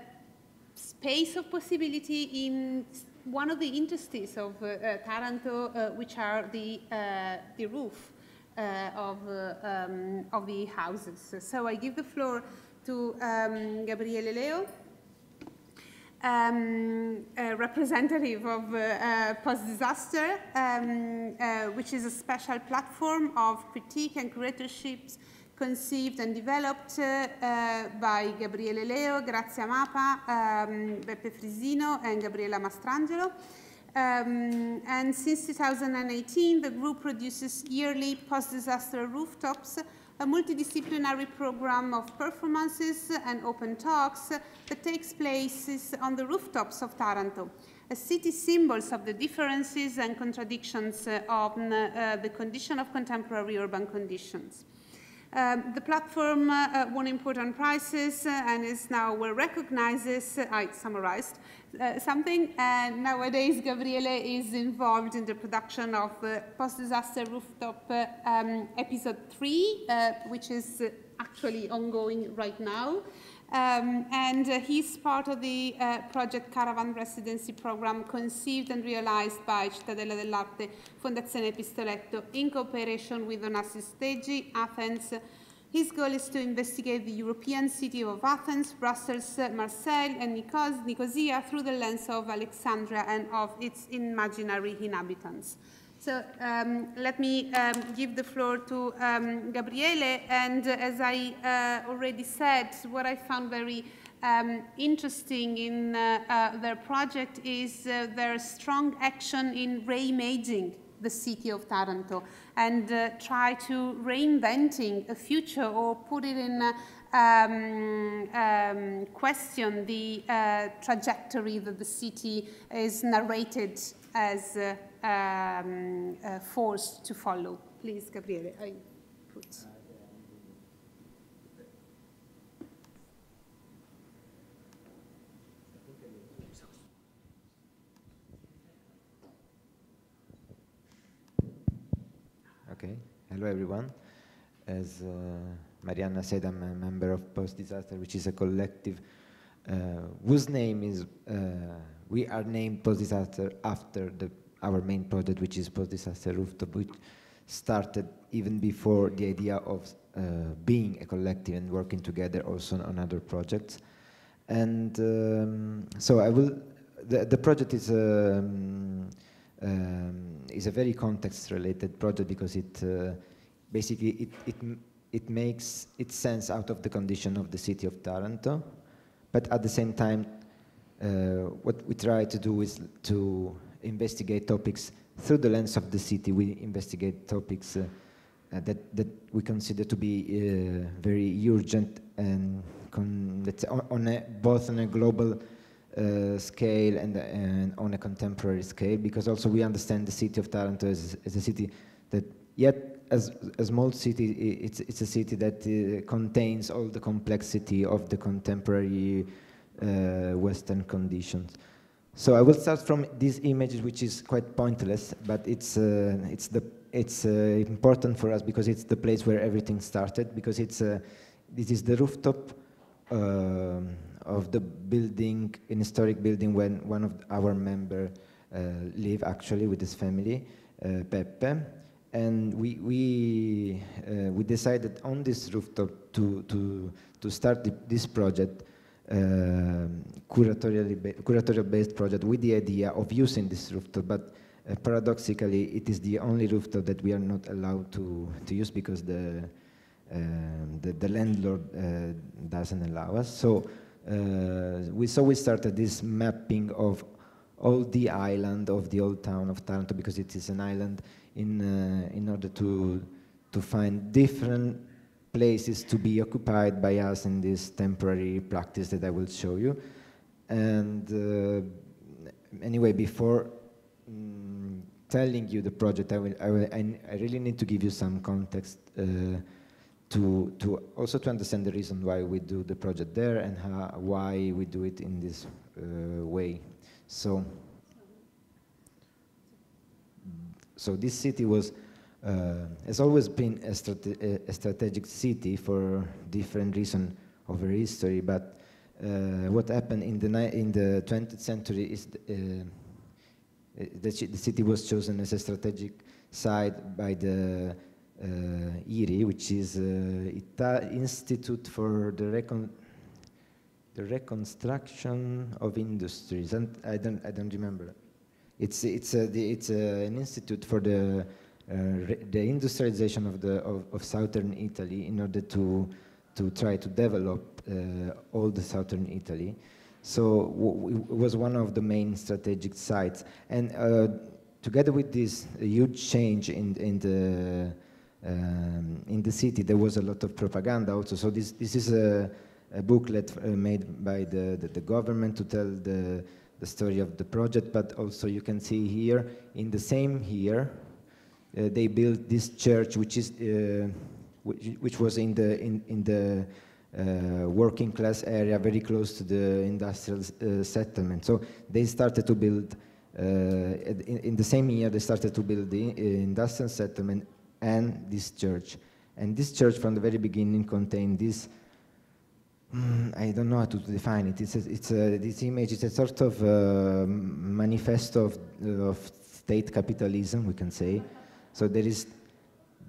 [SPEAKER 1] space of possibility in one of the interstices of Taranto, which are the roof of the houses. So I give the floor to Gabriele Leo, a representative of post-disaster, which is a special platform of critique and curatorships conceived and developed by Gabriele Leo, Grazia Mapa, Beppe Frisino, and Gabriela Mastrangelo. And since 2018, the group produces yearly post-disaster rooftops, a multidisciplinary program of performances and open talks that takes place on the rooftops of Taranto, as city symbols of the differences and contradictions of the condition of contemporary urban conditions. The platform won important prizes and is now well recognized. I summarized something. And nowadays, Gabriele is involved in the production of Post-Disaster Rooftop Episode 3, which is actually ongoing right now. And he's part of the project Caravan Residency Program conceived and realized by Cittadella dell'Arte Fondazione Epistoletto in cooperation with Onassis Stegi, Athens. His goal is to investigate the European city of Athens, Brussels, Marseille, and Nicosia through the lens of Alexandria and of its imaginary inhabitants. So let me give the floor to Gabriele, and as I already said, what I found very interesting in their project is their strong action in reimagining the city of Taranto and try to reinventing a future or put it in question the trajectory that the city is narrated as forced to follow. Please, Gabriele, I put.
[SPEAKER 5] Okay, hello everyone. As Marianna said, I'm a member of Post-Disaster, which is a collective whose name is, we are named Post-Disaster after our main project, which is Post-Disaster Rooftop, which started even before the idea of being a collective and working together also on other projects. And so I will, the project is a very context-related project because it basically it makes its sense out of the condition of the city of Taranto, but at the same time, what we try to do is to investigate topics through the lens of the city. We investigate topics that we consider to be very urgent and both on a global scale and on a contemporary scale, because also we understand the city of Taranto as a city that, yet as a small city, it's a city that contains all the complexity of the contemporary Western conditions. So I will start from these images, which is quite pointless, but it's important for us because it's the place where everything started, because this is the rooftop of the building, an historic building, when one of our members lived actually with his family, Peppe, and we decided on this rooftop to start this project, curatorial-based project, with the idea of using this rooftop, but paradoxically, it is the only rooftop that we are not allowed to use because the landlord doesn't allow us. So we started this mapping of all the island of the old town of Taranto, because it is an island, in order to find different places to be occupied by us in this temporary practice that I will show you. And anyway, before telling you the project, I really need to give you some context to also to understand the reason why we do the project there and why we do it in this way. So So this city was has always been a strategic city for different reasons over history, but what happened in the 20th century is the city was chosen as a strategic site by the IRI, which is Institute for the Reconstruction of Industries, and I don't remember. It's an institute for the industrialization of southern Italy in order to try to develop all the southern Italy. So it was one of the main strategic sites, and together with this huge change in the city, there was a lot of propaganda also. So this is a booklet made by the government to tell the story of the project, but also you can see here in the same year they built this church, which was in the working class area, very close to the industrial settlement. So they started to build in the same year. They started to build the industrial settlement and this church. And this church, from the very beginning, contained this. I don't know how to define it. This image is a sort of manifesto of state capitalism, we can say. So there is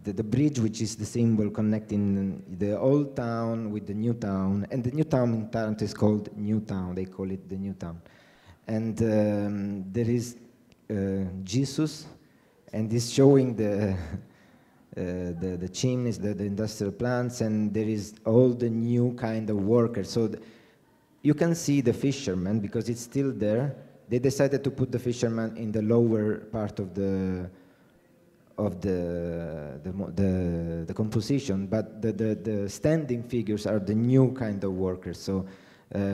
[SPEAKER 5] the bridge, which is the symbol connecting the old town with the new town, and the new town in Taranto is called New Town. They call it the New Town, and there is Jesus, and it's showing the chimneys, the industrial plants, and there is all the new kind of workers. So you can see the fishermen because it's still there. They decided to put the fishermen in the lower part of the composition, but the standing figures are the new kind of workers. So the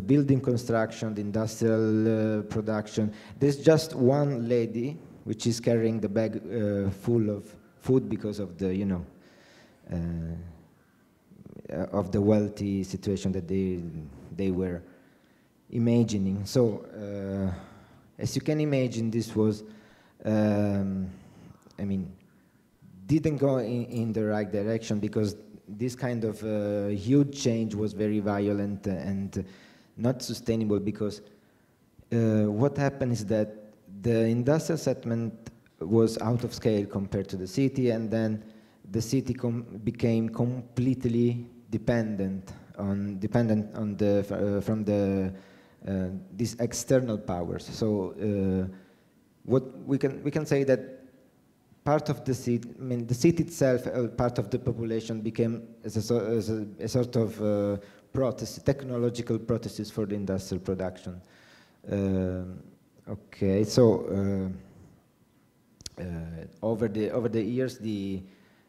[SPEAKER 5] building construction, the industrial production. There's just one lady which is carrying the bag full of food because of the, of the wealthy situation that they were imagining. So, as you can imagine, this was, didn't go in the right direction because this kind of huge change was very violent and not sustainable because what happened is that the industrial settlement was out of scale compared to the city, and then the city became completely dependent on from these external powers. So what we can say that part of the city, the city itself, part of the population became as a sort of protest, technological processes for the industrial production. Okay, so over the years, the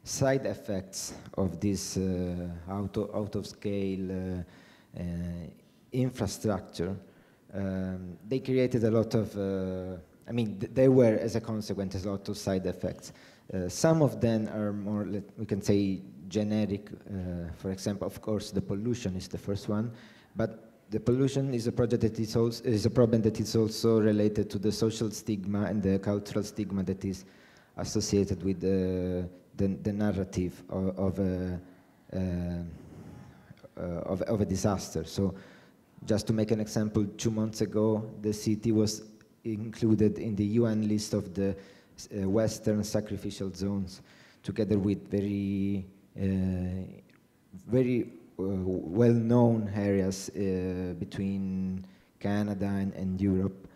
[SPEAKER 5] side effects of this out of scale infrastructure, they created a lot of. There were, as a consequence, a lot of side effects. Some of them are more, we can say, generic. For example, of course, the pollution is the first one, but the pollution is a project that is a problem that is also related to the social stigma and the cultural stigma that is associated with the narrative of a disaster. So, just to make an example, 2 months ago, the city was included in the UN list of the Western sacrificial zones, together with very well-known areas between Canada and Europe.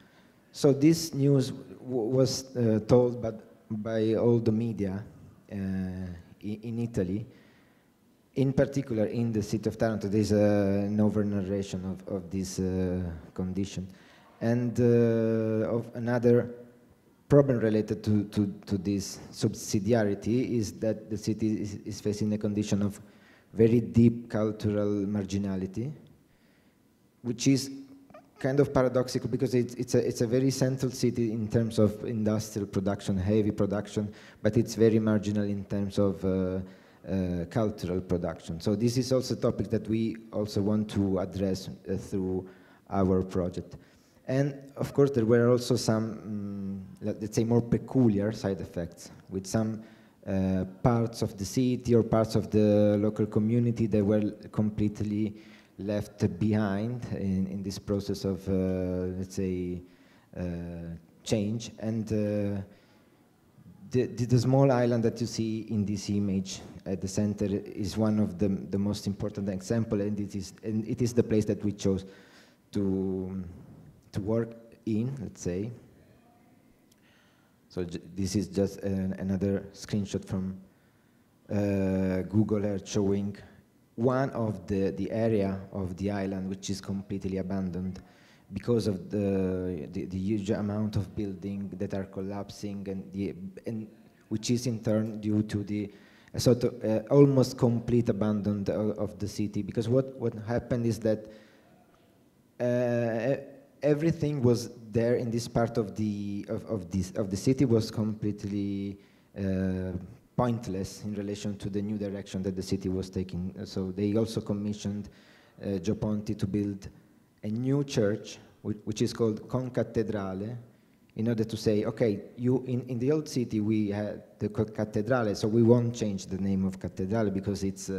[SPEAKER 5] So this news was told by all the media in Italy. In particular, in the city of Taranto, there's an over-narration of this condition. And of another problem related to this subsidiarity is that the city is facing a condition of very deep cultural marginality, which is kind of paradoxical because it's a very central city in terms of industrial production, heavy production, but it's very marginal in terms of cultural production. So this is also a topic that we also want to address through our project. And of course, there were also some, let's say, more peculiar side effects with some parts of the city or parts of the local community that were completely left behind in this process of, let's say, change. And the small island that you see in this image at the center is one of the most important example, and it is the place that we chose to work in, let's say. So this is just another screenshot from Google Earth showing one of the area of the island which is completely abandoned because of the huge amount of buildings that are collapsing, and which is in turn due to the sort of almost complete abandon of the city. Because what happened is that everything was there in this part of the city was completely pointless in relation to the new direction that the city was taking. So they also commissioned Gio Ponti to build a new church, which is called Concattedrale, in order to say, okay, in the old city we had the Cathedrale, so we won't change the name of Cathedrale because it's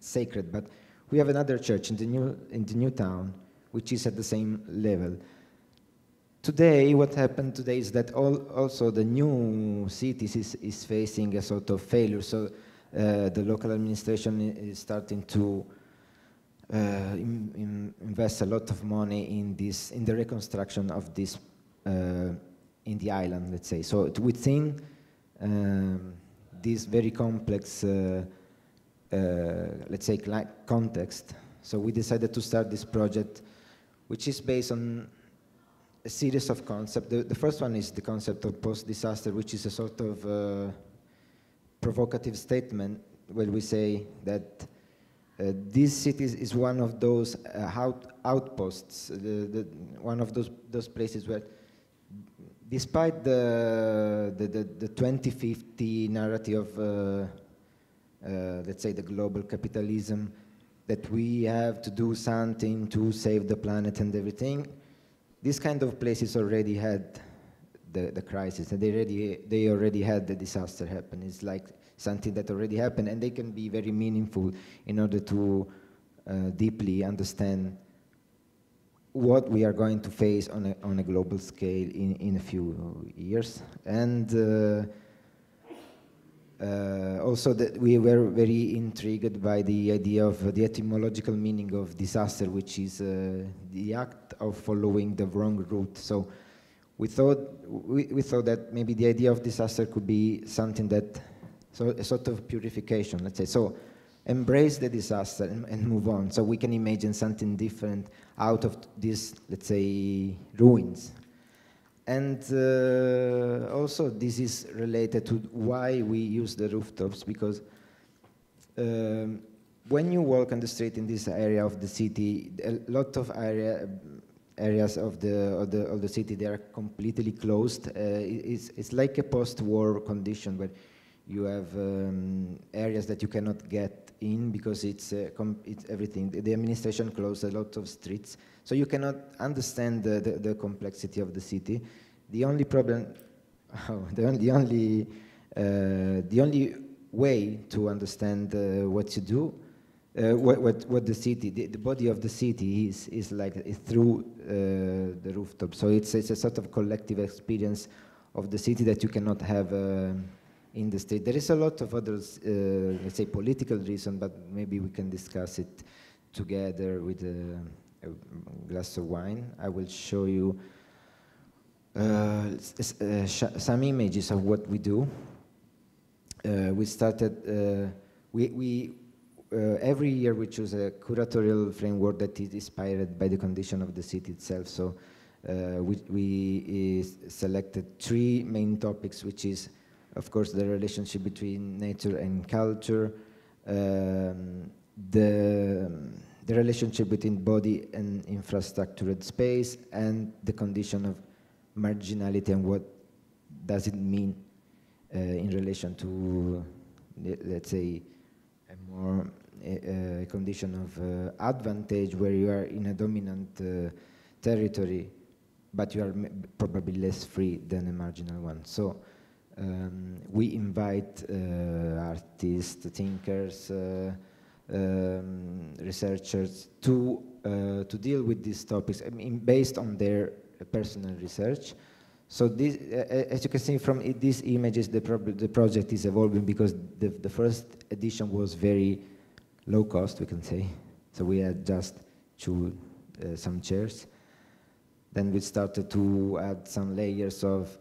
[SPEAKER 5] sacred, but we have another church in the new town, which is at the same level. Today, what happened today is that also the new city is facing a sort of failure. So the local administration is starting to invest a lot of money in the reconstruction of this in the island, let's say. So within this very complex, let's say, context, so we decided to start this project, which is based on a series of concepts. The first one is the concept of post-disaster, which is a sort of provocative statement where we say that this city is one of those outposts, one of those places where, despite the 2050 narrative of, let's say, the global capitalism, that we have to do something to save the planet and everything, this kind of places already had the crisis, and they already had the disaster happen. It's like something that already happened, and they can be very meaningful in order to deeply understand what we are going to face on a global scale in a few years. And also that we were very intrigued by the idea of the etymological meaning of disaster, which is the act of following the wrong route. So we thought that maybe the idea of disaster could be something that, so a sort of purification, let's say. So embrace the disaster and move on. So we can imagine something different out of these, let's say, ruins. And also this is related to why we use the rooftops, because when you walk on the street in this area of the city, a lot of areas of the city, they are completely closed. It's like a post-war condition where you have areas that you cannot get in because it's everything. The administration closed a lot of streets, so you cannot understand the complexity of the city. The only problem, the only way to understand what you do, what the city, the body of the city is like through the rooftop. So it's a sort of collective experience of the city that you cannot have in the street. There is a lot of others, let's say, political reason, but maybe we can discuss it together with a glass of wine. I will show you some images of what we do. We started, every year we choose a curatorial framework that is inspired by the condition of the city itself. So we selected 3 main topics, which is, of course, the relationship between nature and culture, the relationship between body and infrastructure and space, and the condition of marginality and what does it mean in relation to, let's say, a more condition of advantage where you are in a dominant territory but you are probably less free than a marginal one. So we invite artists, thinkers, researchers to deal with these topics, I mean, based on their personal research. So this, as you can see from these images, the project is evolving because the first edition was very low cost, we can say. So we had just some chairs. Then we started to add some layers of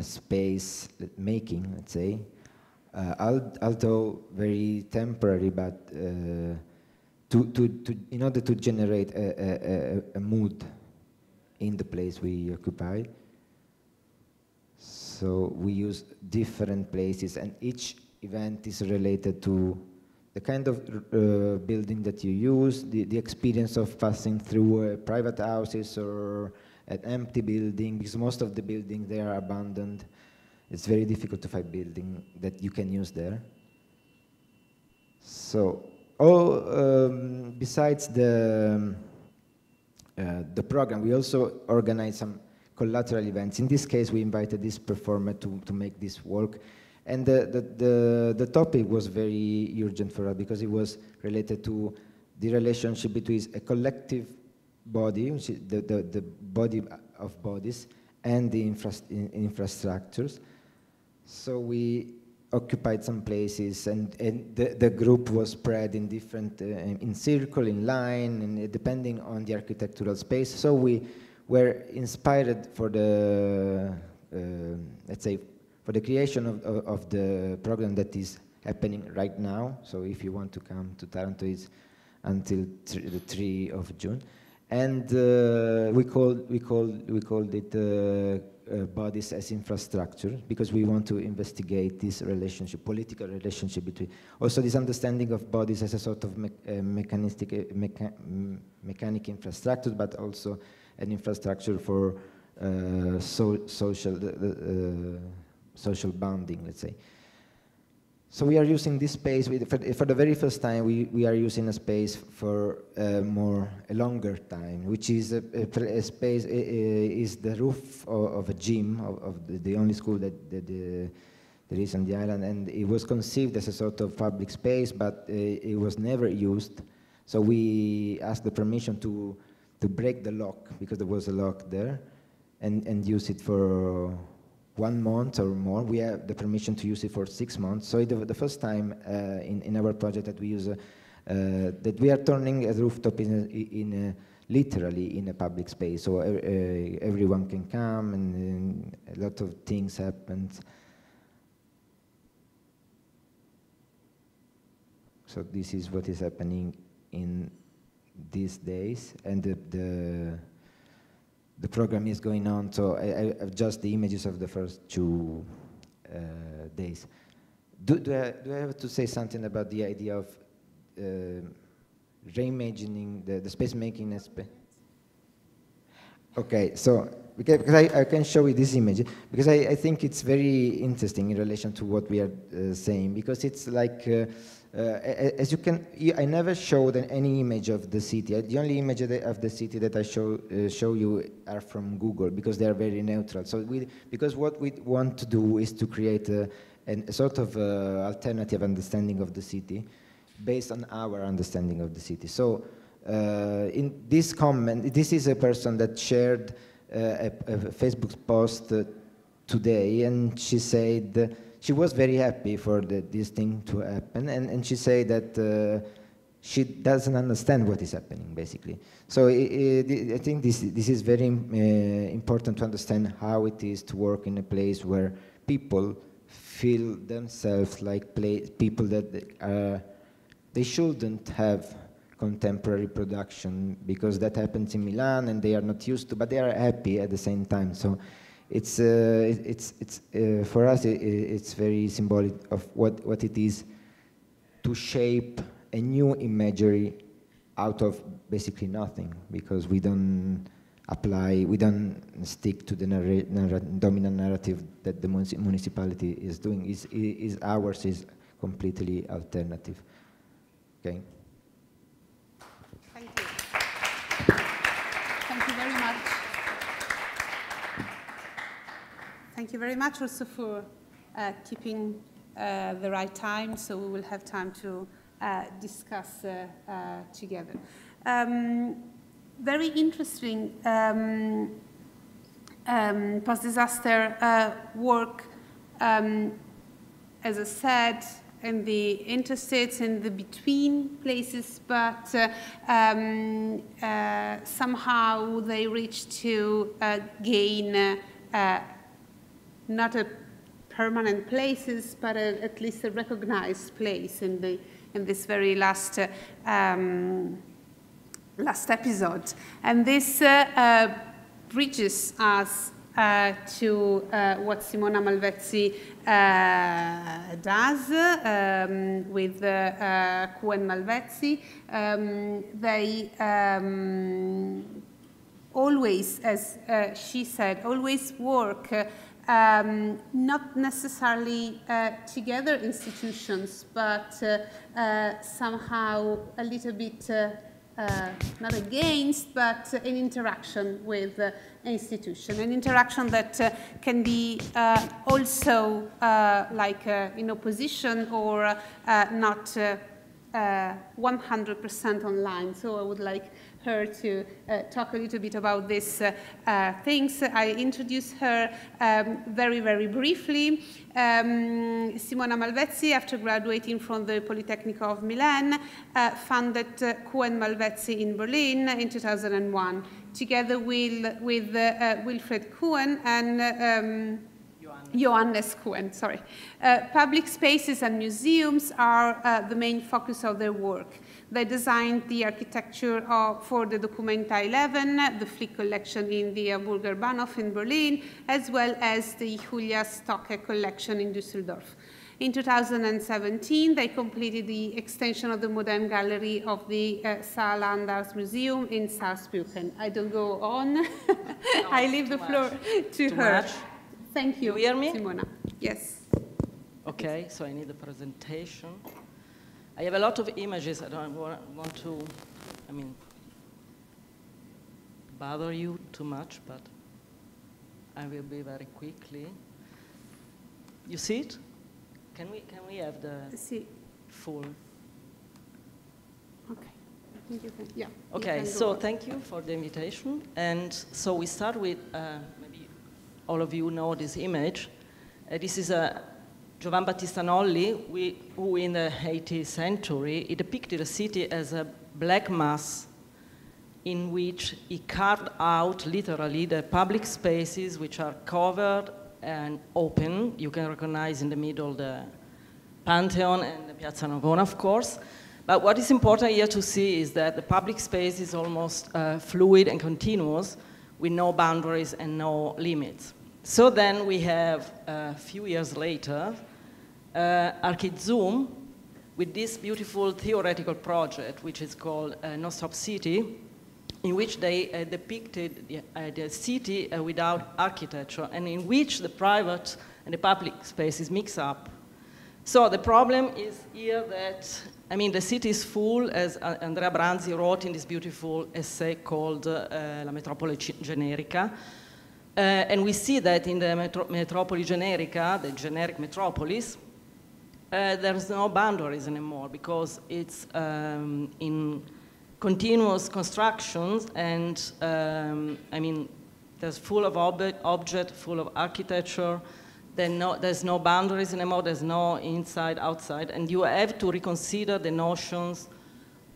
[SPEAKER 5] space making, let's say, although very temporary, but in order to generate a mood in the place we occupy. So we use different places, and each event is related to the kind of building that you use, the experience of passing through private houses or an empty building, because most of the buildings, they are abandoned. It's very difficult to find building that you can use there. So, besides the program, we also organize some collateral events. In this case, we invited this performer to make this work. And the topic was very urgent for us because it was related to the relationship between a collective body, which is the body of bodies, and the infrastructures. So we occupied some places, and the group was spread in different, in circle, in line, and depending on the architectural space. So we were inspired for the, let's say, for the creation of the program that is happening right now. So if you want to come to Taranto, it's until the 3 of June. And we called it bodies as infrastructure, because we want to investigate this relationship, political relationship between, also this understanding of bodies as a sort of mechanic infrastructure, but also an infrastructure for social bonding, let's say. So we are using this space, for the very first time, we are using a space for a longer time, which is a space, is the roof of a gym, of the only school that there is on the island, and it was conceived as a sort of public space, but it was never used. So we asked the permission to break the lock, because there was a lock there, and use it for 1 month or more. We have the permission to use it for 6 months. So the first time in our project that we use, that we are turning a rooftop literally in a public space. So everyone can come, and a lot of things happen. So this is what is happening in these days, and the program is going on, so I have just the images of the first 2 days. Do I have to say something about the idea of reimagining the space making? Okay, so because I can show you this image, because I think it's very interesting in relation to what we are saying, because it's like, as you can, I never showed any image of the city. The only image of the city that I show you are from Google, because they are very neutral. So because what we want to do is to create a sort of alternative understanding of the city based on our understanding of the city. So in this comment, this is a person that shared a Facebook post today, and she said she was very happy for this thing to happen, and she said that she doesn't understand what is happening, basically. So I think this is very important to understand how it is to work in a place where people feel themselves like people that they shouldn't have contemporary production, because that happens in Milan and they are not used to, but they are happy at the same time. So it's for us, it's very symbolic of what it is to shape a new imagery out of basically nothing, because we don't stick to the dominant narrative that the municipality is doing. Ours is completely alternative. Okay.
[SPEAKER 1] Thank you. Thank you very much. thank you very much also for keeping the right time, so we will have time to discuss together. Very interesting post-disaster work, as I said, in the interstates, in the between places, but somehow they reach to gain not a permanent places, but at least a recognized place in this very last episode. And this bridges us to what Simona Malvetsi does with Q&. Malvetsi. They always, as she said, always work not necessarily together institutions, but somehow a little bit not against, but in interaction with institution, an interaction that can be also like in opposition or not 100% online. So I would like her to talk a little bit about these things. I introduce her very, very briefly. Simona Malvetsi, after graduating from the Polytechnic of Milan, founded Q&. Malvetsi in Berlin in 2001, together with Wilfred Q&. And Johannes Q&, sorry. Public spaces and museums are the main focus of their work. They designed the architecture for the Documenta 11, the Flick collection in the Burger Bahnhof in Berlin, as well as the Julia Stocke collection in Düsseldorf. In 2017, they completed the extension of the Modern Gallery of the Saarlanders Museum in Zarbrucken. I don't go on. No, I leave the floor to her.
[SPEAKER 6] Much.
[SPEAKER 1] Thank you.
[SPEAKER 6] You hear me?
[SPEAKER 1] Simona. Yes.
[SPEAKER 6] Okay, so I need a presentation. I have a lot of images. I don't want to, bother you too much, but I will be very quickly. You see it? Can we have the full?
[SPEAKER 1] Okay. I think you can. Yeah.
[SPEAKER 6] Okay. So thank you for the invitation. And so we start with maybe all of you know this image. This is a Giovan Battista Nolli, who in the 18th century, he depicted a city as a black mass in which he carved out literally the public spaces which are covered and open. You can recognize in the middle the Pantheon and the Piazza Navona, of course. But what is important here to see is that the public space is almost fluid and continuous with no boundaries and no limits. So then we have, a few years later, ArchiZoom with this beautiful theoretical project, which is called No Stop City, in which they depicted the city without architecture, and in which the private and the public spaces mix up. So the problem is here that, the city is full, as Andrea Branzi wrote in this beautiful essay called La Metropoli Generica. And we see that in the Metropoli Generica, the generic metropolis, there's no boundaries anymore because it's in continuous constructions and, there's full of object, full of architecture. There's no boundaries anymore, there's no inside, outside, and you have to reconsider the notions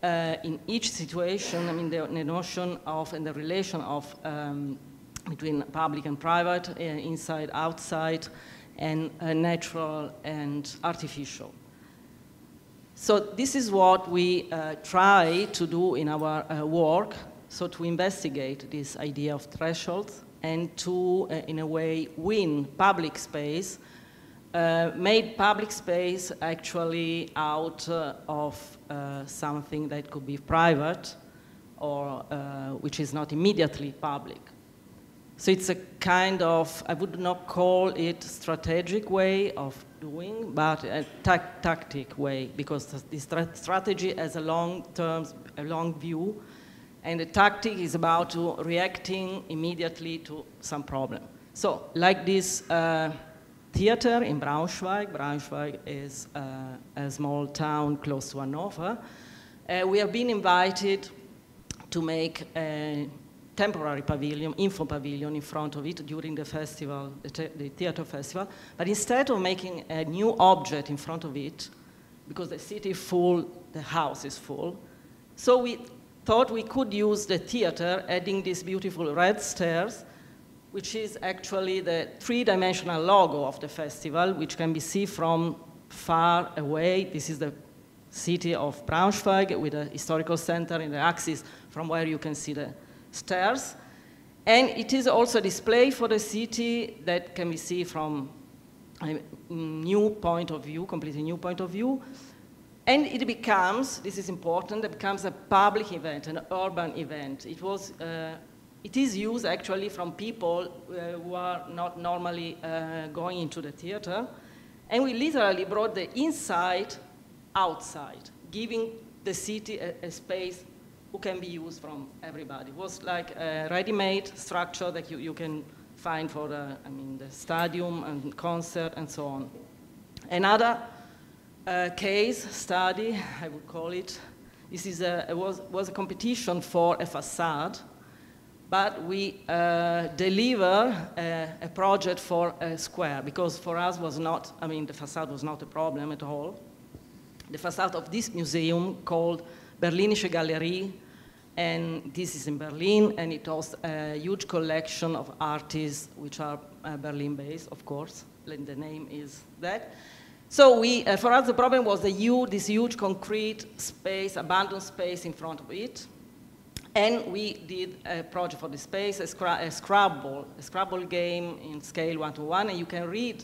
[SPEAKER 6] in each situation, the notion of and the relation of between public and private, inside, outside, and natural and artificial. So this is what we try to do in our work, so to investigate this idea of thresholds and to, in a way, win public space, made public space actually out of something that could be private or which is not immediately public. So it's a kind of, I would not call it strategic way of doing, but a tactic way, because this strategy has a long view, and the tactic is about reacting immediately to some problem. So, like this theater in Braunschweig. Braunschweig is a small town close to Hanover. We have been invited to make a temporary pavilion, info pavilion in front of it during the festival, the theater festival. But instead of making a new object in front of it, because the city is full, the house is full, so we thought we could use the theater, adding these beautiful red stairs, which is actually the three-dimensional logo of the festival, which can be seen from far away. This is the city of Braunschweig with a historical center in the axis from where you can see the stairs. And it is also a display for the city that can be seen from a new point of view, completely new point of view. And it becomes, this is important, it becomes a public event, an urban event. It is used actually from people who are not normally going into the theater. And we literally brought the inside outside, giving the city a space who can be used from everybody. It was like a ready-made structure that you can find for the stadium and concert and so on. Another case study, I would call it, this is was a competition for a facade, but we deliver a project for a square, because for us was not, the facade was not a problem at all. The facade of this museum called Berlinis Gallery, and this is in Berlin, and it hosts a huge collection of artists which are Berlin-based, of course, the name is that. So for us the problem was this huge concrete space, abandoned space in front of it, and we did a project for the space, a Scrabble game in scale 1:1, and you can read,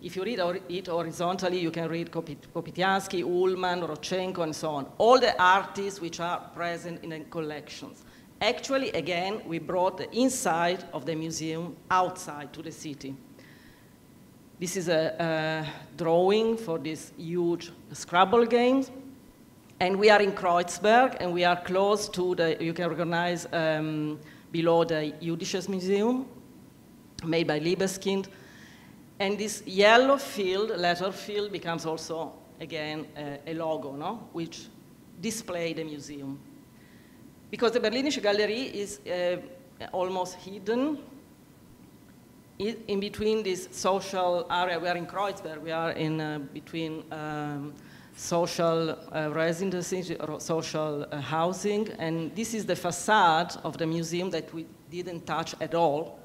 [SPEAKER 6] if you read it horizontally, you can read Kopitiansky, Ullman, Rodchenko, and so on. All the artists which are present in the collections. Actually, again, we brought the inside of the museum outside to the city. This is a drawing for this huge Scrabble game. And we are in Kreuzberg, and we are close to you can recognize below the Jüdisches Museum, made by Liebeskind. And this yellow field, letter field, becomes also, again, a logo, no? Which display the museum. Because the Berlinis Gallery is almost hidden in between this social area. We are in Kreuzberg, we are in between social residences, social housing, and this is the facade of the museum that we didn't touch at all.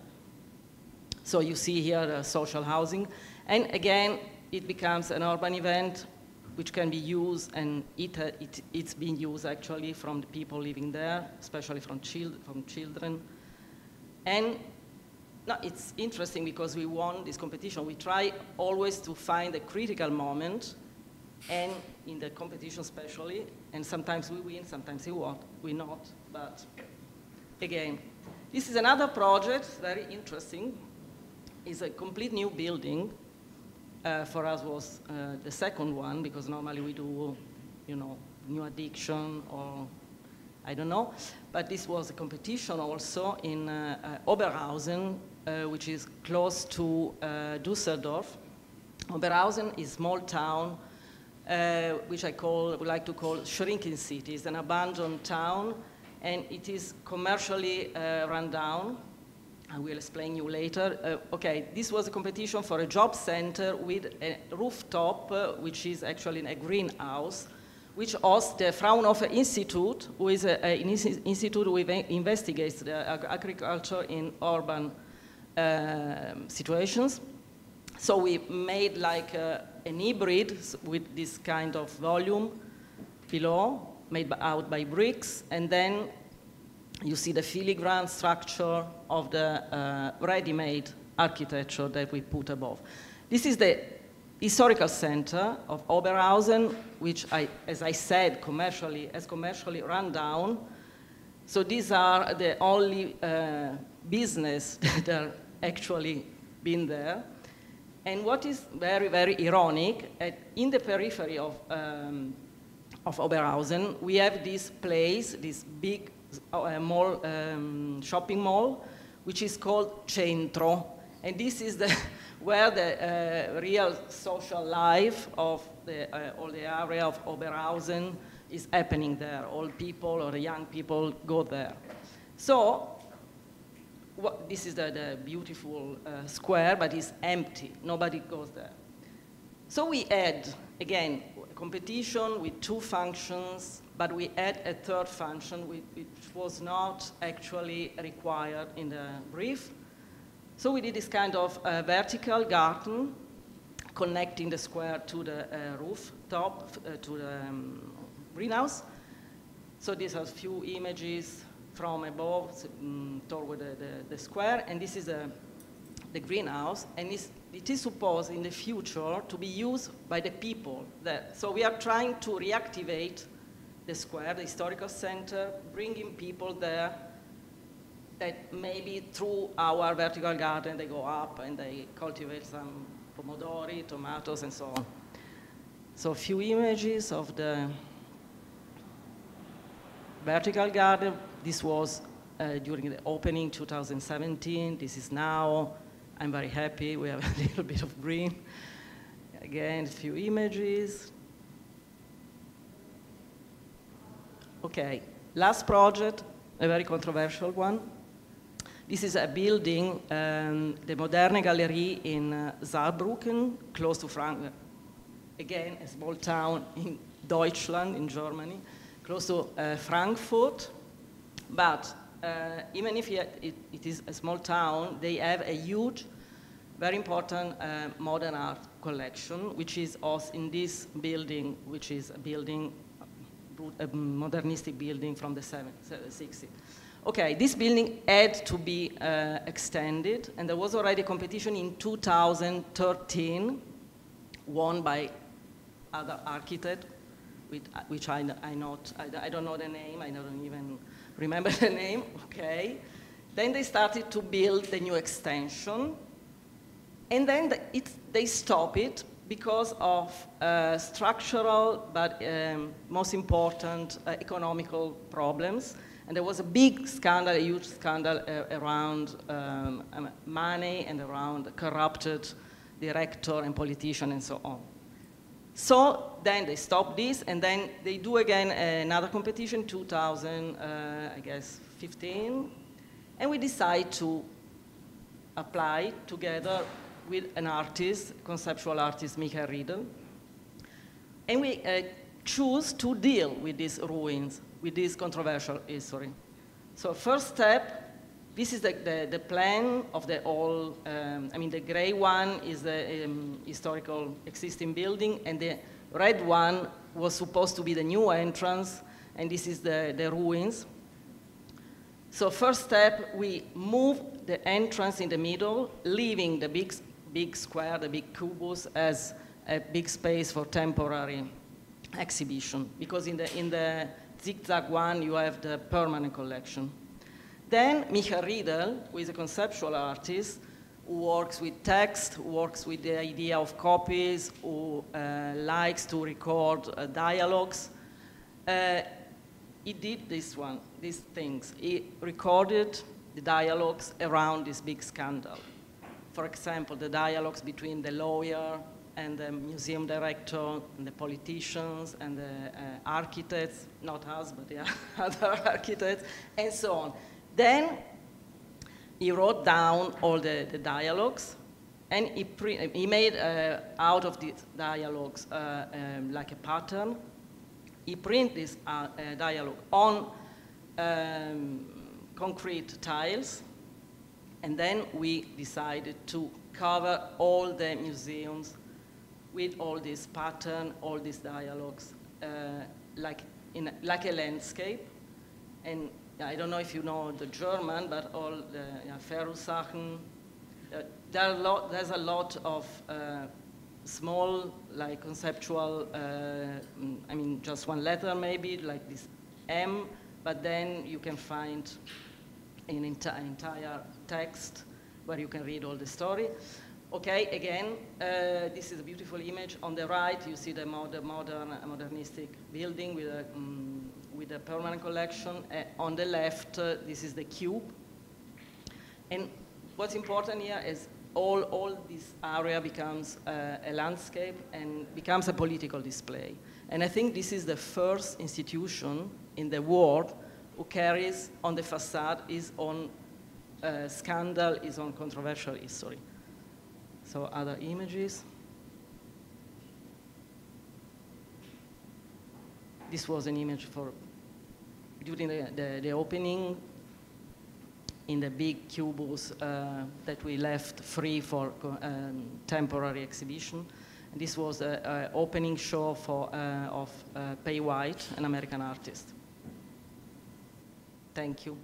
[SPEAKER 6] So you see here social housing, and again, it becomes an urban event which can be used, and it's being used actually from the people living there, especially from children. And no, it's interesting because we won this competition. We try always to find a critical moment, and in the competition especially, and sometimes we win, sometimes we not, but again, this is another project, very interesting. It's a complete new building. For us was the second one, because normally we do, new addiction or I don't know. But this was a competition also in Oberhausen, which is close to Düsseldorf. Oberhausen is a small town, which would like to call shrinking city. It's an abandoned town, and it is commercially run down. I will explain you later. Okay, this was a competition for a job center with a rooftop, which is actually a greenhouse, which hosts the Fraunhofer Institute, who is an institute who investigates the agriculture in urban situations. So we made like an hybrid with this kind of volume below, made out by bricks, and then you see the filigrane structure of the ready-made architecture that we put above. This is the historical center of Oberhausen, which, as I said, commercially run down. So these are the only business that are actually been there. And what is very, very ironic, in the periphery of Oberhausen, we have this place, this big shopping mall, which is called Centro. And this is where the real social life of all the area of Oberhausen is happening there. Old people or young people go there. So this is the beautiful square, but it's empty. Nobody goes there. So we add, again, a competition with two functions, but we add a third function which was not actually required in the brief. So we did this kind of vertical garden connecting the square to the rooftop, to the greenhouse. So these are a few images from above toward the square, and this is the greenhouse, and it is supposed in the future to be used by the people there. So we are trying to reactivate the square, the historical center, bringing people there that maybe through our vertical garden they go up and they cultivate some pomodori, tomatoes, and so on. So a few images of the vertical garden. This was during the opening 2017. This is now. I'm very happy. We have a little bit of green. Again, a few images. Okay, last project, a very controversial one. This is a building, the Milano Gallery in Zarbrucken, close to Frankfurt. Again, a small town in Deutschland, in Germany, close to Frankfurt. But even if it is a small town, they have a huge, very important modern art collection, which is also in this building, which is a modernistic building from the 60s. Okay, this building had to be extended, and there was already a competition in 2013, won by other architect, which I don't know the name, I don't even remember the name, okay. Then they started to build the new extension, and then they stopped it because of structural, but most important, economical problems. And there was a big scandal, a huge scandal around money and around corrupted director and politician and so on. So then they stopped this, and then they do again another competition, 2015, and we decide to apply together with an artist, conceptual artist, Michael Riedel, and we choose to deal with these ruins, with this controversial history. So first step, this is the plan of the whole, the gray one is the historical existing building, and the red one was supposed to be the new entrance, and this is the ruins. So first step, we move the entrance in the middle, leaving the big square, the big cubus, as a big space for temporary exhibition, because in the zigzag one, you have the permanent collection. Then Michael Riedel, who is a conceptual artist, who works with text, who works with the idea of copies, who likes to record dialogues. He did these things. He recorded the dialogues around this big scandal. For example, the dialogues between the lawyer and the museum director and the politicians and the architects, not us, but the other architects, and so on. Then he wrote down all the dialogues, and he made out of these dialogues like a pattern. He printed this dialogue on concrete tiles, and then we decided to cover all the museums with all this pattern, all these dialogues, like a landscape. And I don't know if you know the German, but all the Verursachen, there's a lot of small, like conceptual, just one letter maybe, like this M, but then you can find an entire text where you can read all the story. Okay, again, this is a beautiful image. On the right, you see the modernistic building with a permanent collection. On the left, this is the cube. And what's important here is all this area becomes a landscape and becomes a political display. And I think this is the first institution in the world who carries on the facade his own scandal, his own controversial history. So other images. This was an image for during the opening in the big cubos that we left free for temporary exhibition. And this was an opening show of Pei White, an American artist. Thank you.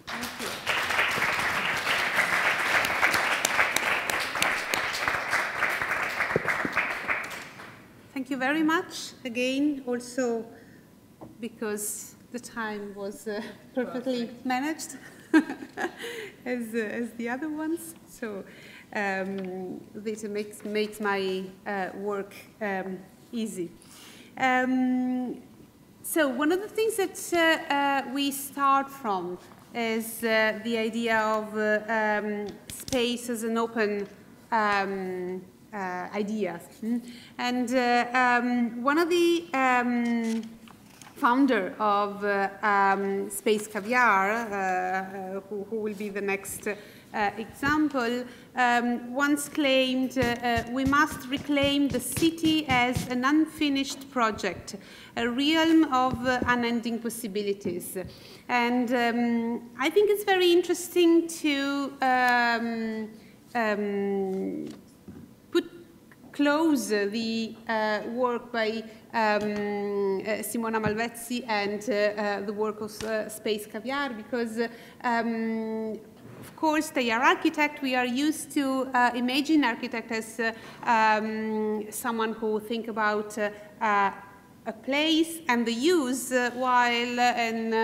[SPEAKER 1] Thank you. Thank you very much again, also because the time was perfectly managed as the other ones. So this makes my work easy. So one of the things that we start from is the idea of space as an open idea. And one of the founder of Space Caviar, who will be the next example, once claimed, we must reclaim the city as an unfinished project, a realm of unending possibilities. And I think it's very interesting to close the work by Simona Malvetsi and the work of Space Caviar, because of course they are architects. We are used to imagine architect as someone who think about a place and the use, while in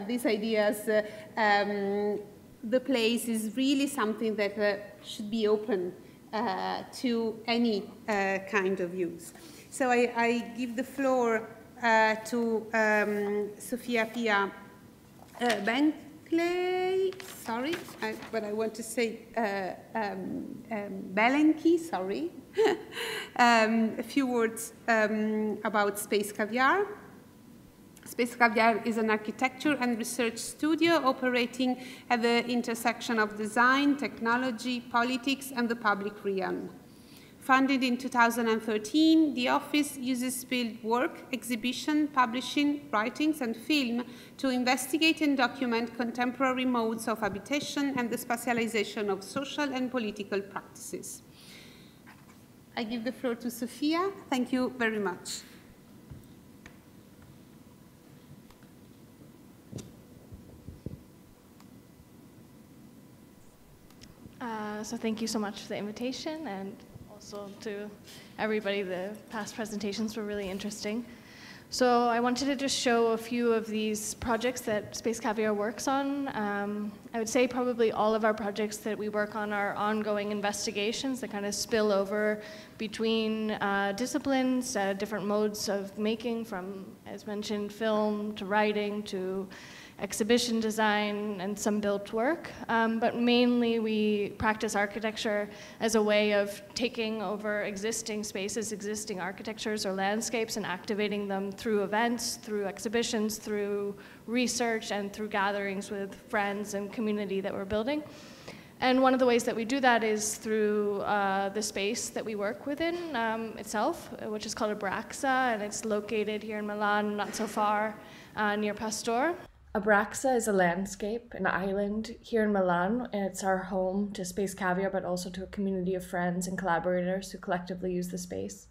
[SPEAKER 1] these ideas the place is really something that should be open to any kind of use. So I give the floor to Sofia Pia Benkley, sorry, but I want to say Belenki, sorry. A few words about Space Caviar. Space Caviar is an architecture and research studio operating at the intersection of design, technology, politics, and the public realm. Founded in 2013, the office uses field work, exhibition, publishing, writings, and film to investigate and document contemporary modes of habitation and the spatialization of social and political practices. I give the floor to Sofia. Thank you very much.
[SPEAKER 7] So thank you so much for the invitation, and also to everybody. The past presentations were really interesting. So I wanted to just show a few of these projects that Space Caviar works on. I would say probably all of our projects that we work on are ongoing investigations that kind of spill over between disciplines, different modes of making, from, as mentioned, film to writing to exhibition design and some built work. But mainly we practice architecture as a way of taking over existing spaces, existing architectures or landscapes, and activating them through events, through exhibitions, through research, and through gatherings with friends and community that we're building. And one of the ways that we do that is through the space that we work within itself, which is called Abraxa, and it's located here in Milan, not so far, near Pastor. Abraxa is a landscape, an island here in Milan, and it's our home to Space Caviar, but also to a community of friends and collaborators who collectively use the space.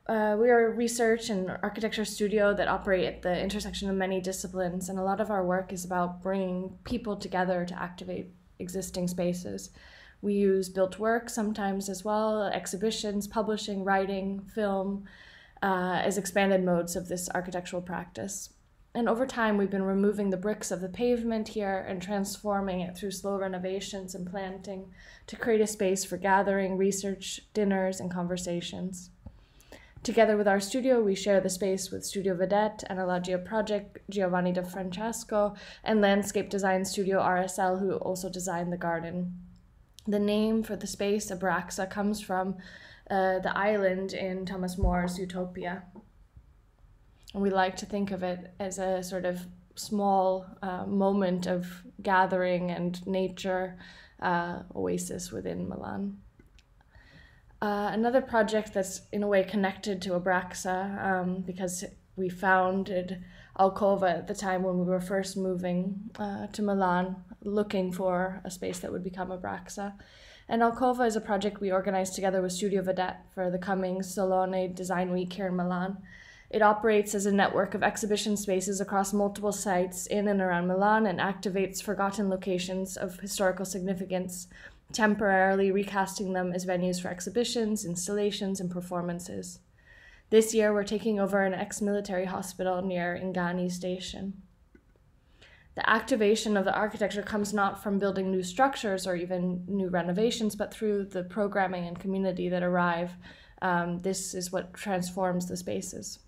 [SPEAKER 7] We are a research and architecture studio that operate at the intersection of many disciplines, and a lot of our work is about bringing people together to activate existing spaces. We use built work sometimes as well, exhibitions, publishing, writing, film, as expanded modes of this architectural practice. And over time, we've been removing the bricks of the pavement here and transforming it through slow renovations and planting to create a space for gathering, research, dinners, and conversations. Together with our studio, we share the space with Studio Vedette, Analogia Project, Giovanni De Francesco, and landscape design studio RSL, who also designed the garden. The name for the space, Abraxa, comes from the island in Thomas More's Utopia. And we like to think of it as a sort of small moment of gathering and nature oasis within Milan. Another project that's in a way connected to Abraxa, because we founded Alcova at the time when we were first moving to Milan, looking for a space that would become Abraxa. And Alcova is a project we organized together with Studio Vedette for the coming Salone Design Week here in Milan. It operates as a network of exhibition spaces across multiple sites in and around Milan and activates forgotten locations of historical significance, temporarily recasting them as venues for exhibitions, installations, and performances. This year, we're taking over an ex-military hospital near Ingani Station. The activation of the architecture comes not from building new structures or even new renovations, but through the programming and community that arrive. This is what transforms the spaces.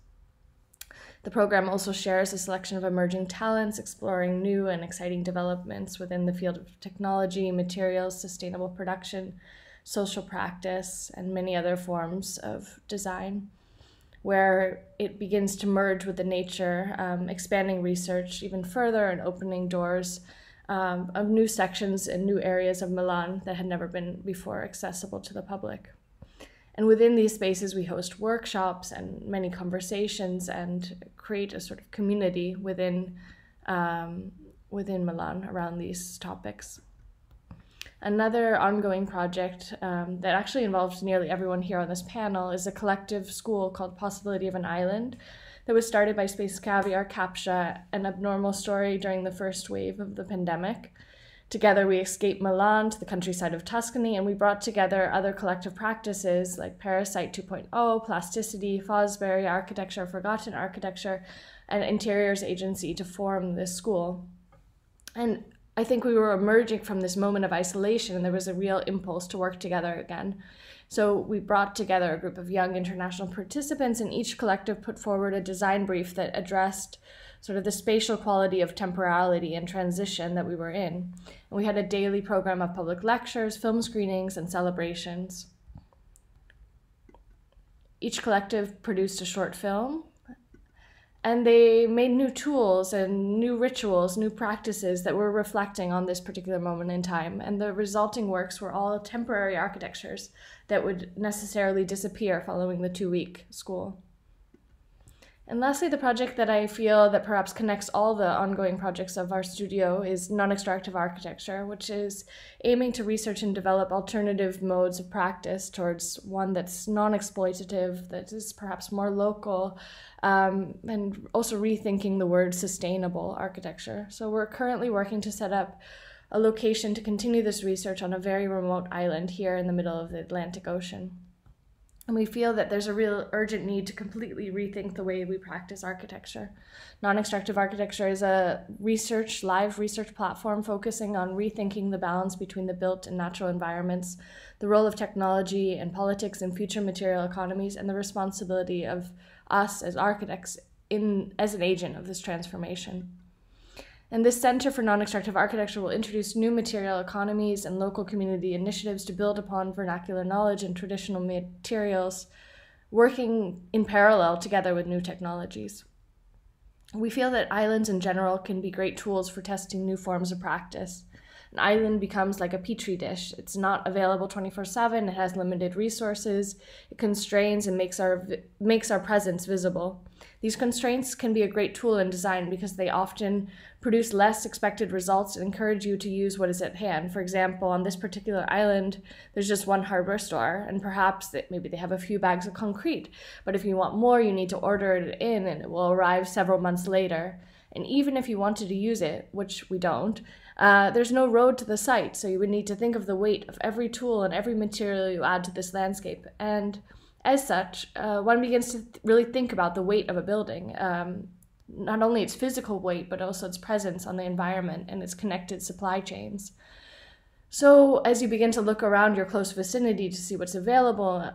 [SPEAKER 7] The program also shares a selection of emerging talents, exploring new and exciting developments within the field of technology, materials, sustainable production, social practice, and many other forms of design, where it begins to merge with the nature, expanding research even further and opening doors of new sections and new areas of Milan that had never been before accessible to the public. And within these spaces, we host workshops and many conversations and create a sort of community within Milan around these topics. Another ongoing project that actually involves nearly everyone here on this panel is a collective school called Possibility of an Island that was started by Space Caviar, Captcha, and Abnormal Story during the first wave of the pandemic. Together, we escaped Milan to the countryside of Tuscany, and we brought together other collective practices like Parasite 2.0, Plasticity, Fosbury Architecture, Forgotten Architecture, and Interiors Agency to form this school. And I think we were emerging from this moment of isolation, and there was a real impulse to work together again. So we brought together a group of young international participants, and each collective put forward a design brief that addressed sort of the spatial quality of temporality and transition that we were in. And we had a daily program of public lectures, film screenings, and celebrations. Each collective produced a short film, and they made new tools and new rituals, new practices that were reflecting on this particular moment in time. And the resulting works were all temporary architectures that would necessarily disappear following the 2-week school. And lastly, the project that I feel that perhaps connects all the ongoing projects of our studio is Non-Extractive Architecture, which is aiming to research and develop alternative modes of practice towards one that's non-exploitative, that is perhaps more local, and also rethinking the word sustainable architecture. So we're currently working to set up a location to continue this research on a very remote island here in the middle of the Atlantic Ocean. And we feel that there's a real urgent need to completely rethink the way we practice architecture. Non-extractive architecture is a live research platform focusing on rethinking the balance between the built and natural environments, the role of technology and politics in future material economies, and the responsibility of us as architects as an agent of this transformation. And this Center for Non-Extractive Architecture will introduce new material economies and local community initiatives to build upon vernacular knowledge and traditional materials, working in parallel together with new technologies. We feel that islands in general can be great tools for testing new forms of practice. An island becomes like a petri dish. It's not available 24/7, it has limited resources, it constrains and makes our presence visible. These constraints can be a great tool in design because they often produce less expected results and encourage you to use what is at hand. For example, on this particular island, there's just one hardware store, and perhaps maybe they have a few bags of concrete. But if you want more, you need to order it in, and it will arrive several months later. And even if you wanted to use it, which we don't, there's no road to the site, so you would need to think of the weight of every tool and every material you add to this landscape. And as such, one begins to really think about the weight of a building, not only its physical weight, but also its presence on the environment and its connected supply chains. So as you begin to look around your close vicinity to see what's available,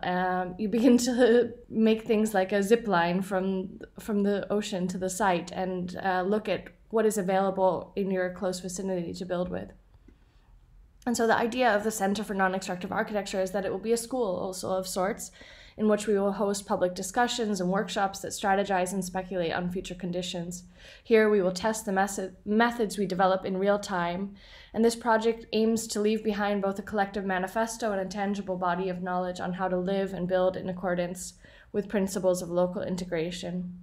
[SPEAKER 7] you begin to make things like a zip line from the ocean to the site and look at what is available in your close vicinity to build with. And so the idea of the Center for Non-Extractive Architecture is that it will be a school also of sorts, in which we will host public discussions and workshops that strategize and speculate on future conditions. Here we will test the methods we develop in real time, and this project aims to leave behind both a collective manifesto and a tangible body of knowledge on how to live and build in accordance with principles of local integration.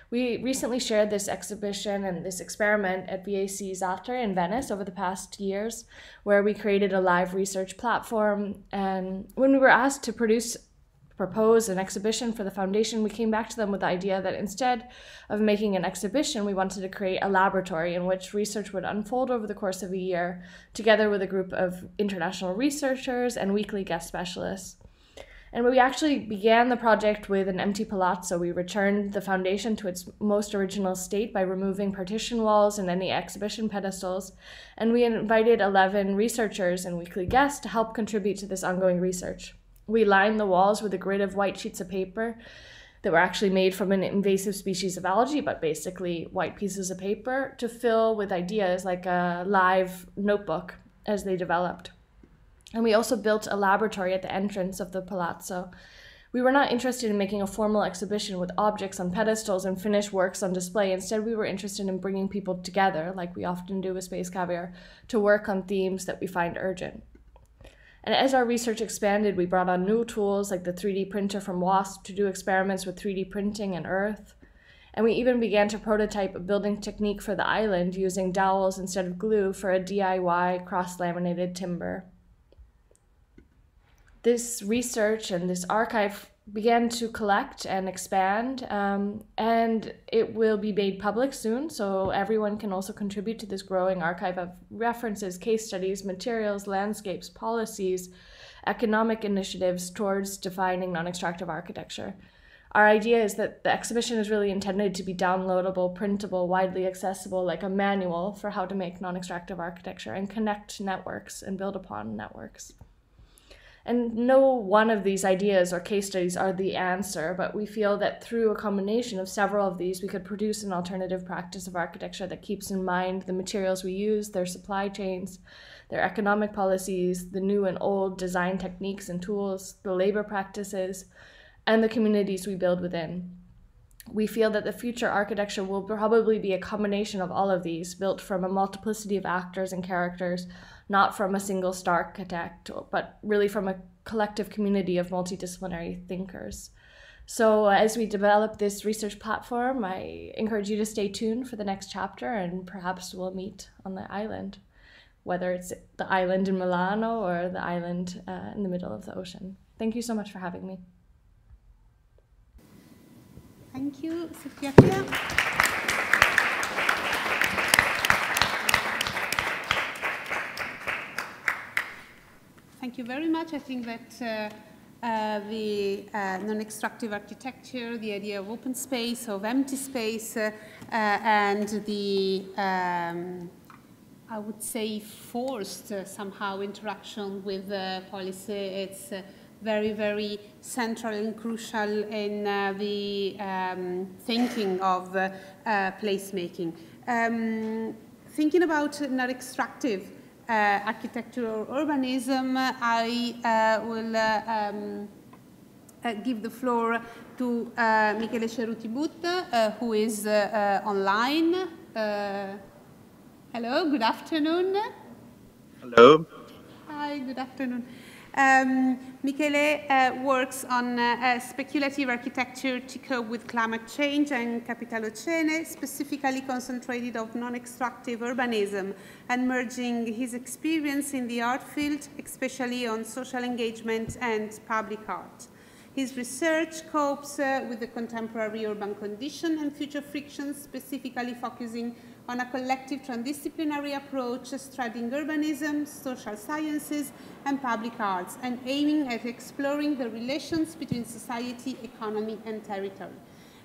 [SPEAKER 7] We recently shared this exhibition and this experiment at VAC Zalter in Venice over the past years, where we created a live research platform. And when we were asked to propose an exhibition for the foundation, we came back to them with the idea that instead of making an exhibition, we wanted to create a laboratory in which research would unfold over the course of a year, together with a group of international researchers and weekly guest specialists. And we actually began the project with an empty palazzo. We returned the foundation to its most original state by removing partition walls and any exhibition pedestals. And we invited 11 researchers and weekly guests to help contribute to this ongoing research. We lined the walls with a grid of white sheets of paper that were actually made from an invasive species of algae, but basically white pieces of paper to fill with ideas like a live notebook as they developed. And we also built a laboratory at the entrance of the palazzo. We were not interested in making a formal exhibition with objects on pedestals and finished works on display. Instead, we were interested in bringing people together, like we often do with Space Caviar, to work on themes that we find urgent. And as our research expanded, we brought on new tools like the 3D printer from WASP to do experiments with 3D printing and earth. And we even began to prototype a building technique for the island using dowels instead of glue for a DIY cross-laminated timber. This research and this archive began to collect and expand, and it will be made public soon, so everyone can also contribute to this growing archive of references, case studies, materials, landscapes, policies, economic initiatives towards defining non-extractive architecture. Our idea is that the exhibition is really intended to be downloadable, printable, widely accessible, like a manual for how to make non-extractive architecture and connect networks and build upon networks. And no one of these ideas or case studies are the answer, but we feel that through a combination of several of these, we could produce an alternative practice of architecture that keeps in mind the materials we use, their supply chains, their economic policies, the new and old design techniques and tools, the labor practices, and the communities we build within. We feel that the future architecture will probably be a combination of all of these, built from a multiplicity of actors and characters, not from a single star architect, but really from a collective community of multidisciplinary thinkers. So as we develop this research platform, I encourage you to stay tuned for the next chapter, and perhaps we'll meet on the island, whether it's the island in Milano or the island in the middle of the ocean. Thank you so much for having me.
[SPEAKER 1] Thank you, Sofia. Thank you very much. I think that the non-extractive architecture, the idea of open space, of empty space, and the, I would say, forced somehow interaction with policy, it's very, very central and crucial in the thinking of placemaking. Thinking about non-extractive architecture or urbanism, I will give the floor to Michele Ceruti-But, who is online. Hello, good afternoon.
[SPEAKER 8] Hello.
[SPEAKER 1] Hi, good afternoon. Michele works on speculative architecture to cope with climate change and capitalocene, specifically concentrated on non-extractive urbanism, and merging his experience in the art field, especially on social engagement and public art. His research copes with the contemporary urban condition and future frictions, specifically focusing on a collective transdisciplinary approach studying urbanism, social sciences, and public arts, and aiming at exploring the relations between society, economy, and territory.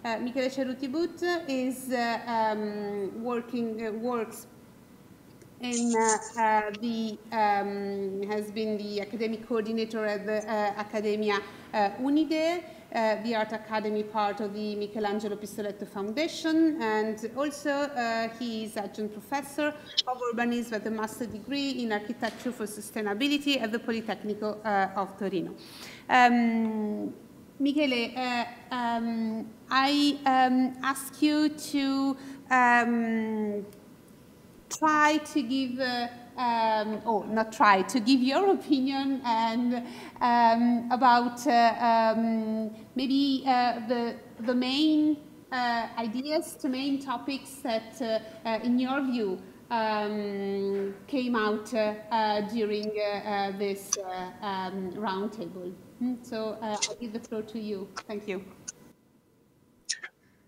[SPEAKER 1] Michele Ceruti-But is works in has been the academic coordinator at the Academia Unide, the Art Academy, part of the Michelangelo Pistoletto Foundation, and also he is adjunct professor of urbanism with a master's degree in architecture for sustainability at the Politecnico of Torino. Michele, I ask you to try to give, or not try, to give your opinion and about maybe the main ideas, the main topics that, in your view, came out during this roundtable. So I'll give the floor to you. Thank you.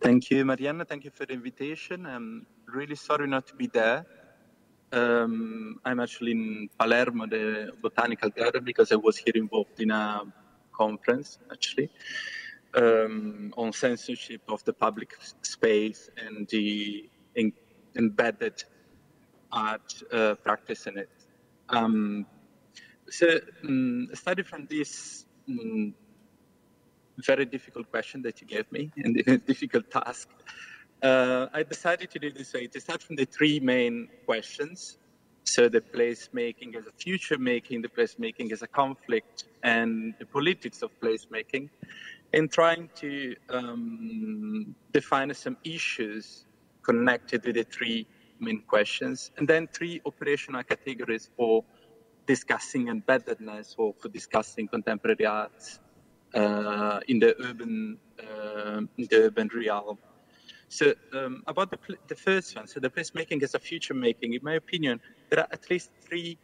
[SPEAKER 8] Thank you, Marianna. Thank you for the invitation. I'm really sorry not to be there. I'm actually in Palermo, the Botanical Garden, because I was here involved in a conference, actually, on censorship of the public space and the embedded art practice in it. Starting from this very difficult question that you gave me and a difficult task, I decided to do this way, to start from the three main questions. So the placemaking as a future making, the placemaking as a conflict, and the politics of placemaking, and trying to define some issues connected with the three main questions, and then three operational categories for discussing embeddedness or for discussing contemporary arts in the urban realm. So about the first one, so the placemaking as a future making, in my opinion, there are at least three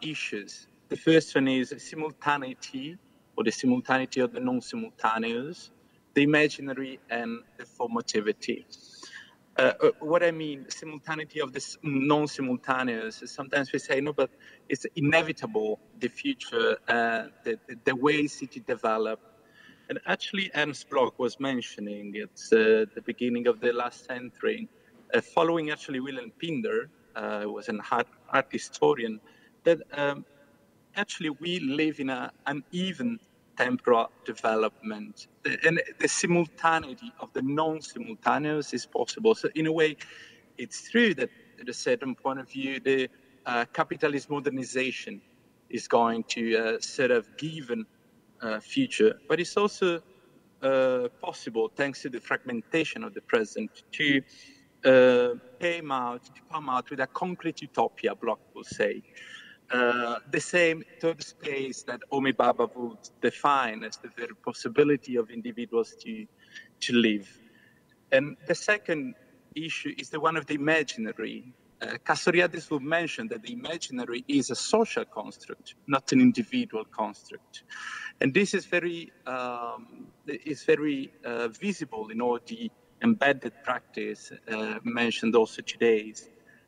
[SPEAKER 8] issues. The first one is simultaneity, or the simultaneity of the non-simultaneous, the imaginary and the formativity. What I mean, simultaneity of this non-simultaneous, sometimes we say, no, but it's inevitable, the future, the way city develop. And actually, Ernst Bloch was mentioning it's the beginning of the last century, following actually Wilhelm Pinder, who was an art historian, that actually we live in an uneven temporal development. And the simultaneity of the non-simultaneous is possible. So in a way, it's true that at a certain point of view, the capitalist modernization is going to sort of give a future, but it's also possible, thanks to the fragmentation of the present, to come out with a concrete utopia, Bloch will say. The same third space that Omi Baba would define as the very possibility of individuals to live. And the second issue is the one of the imaginary. Castoriadis will mention that the imaginary is a social construct, not an individual construct. And this is very visible in all the embedded practice mentioned also today.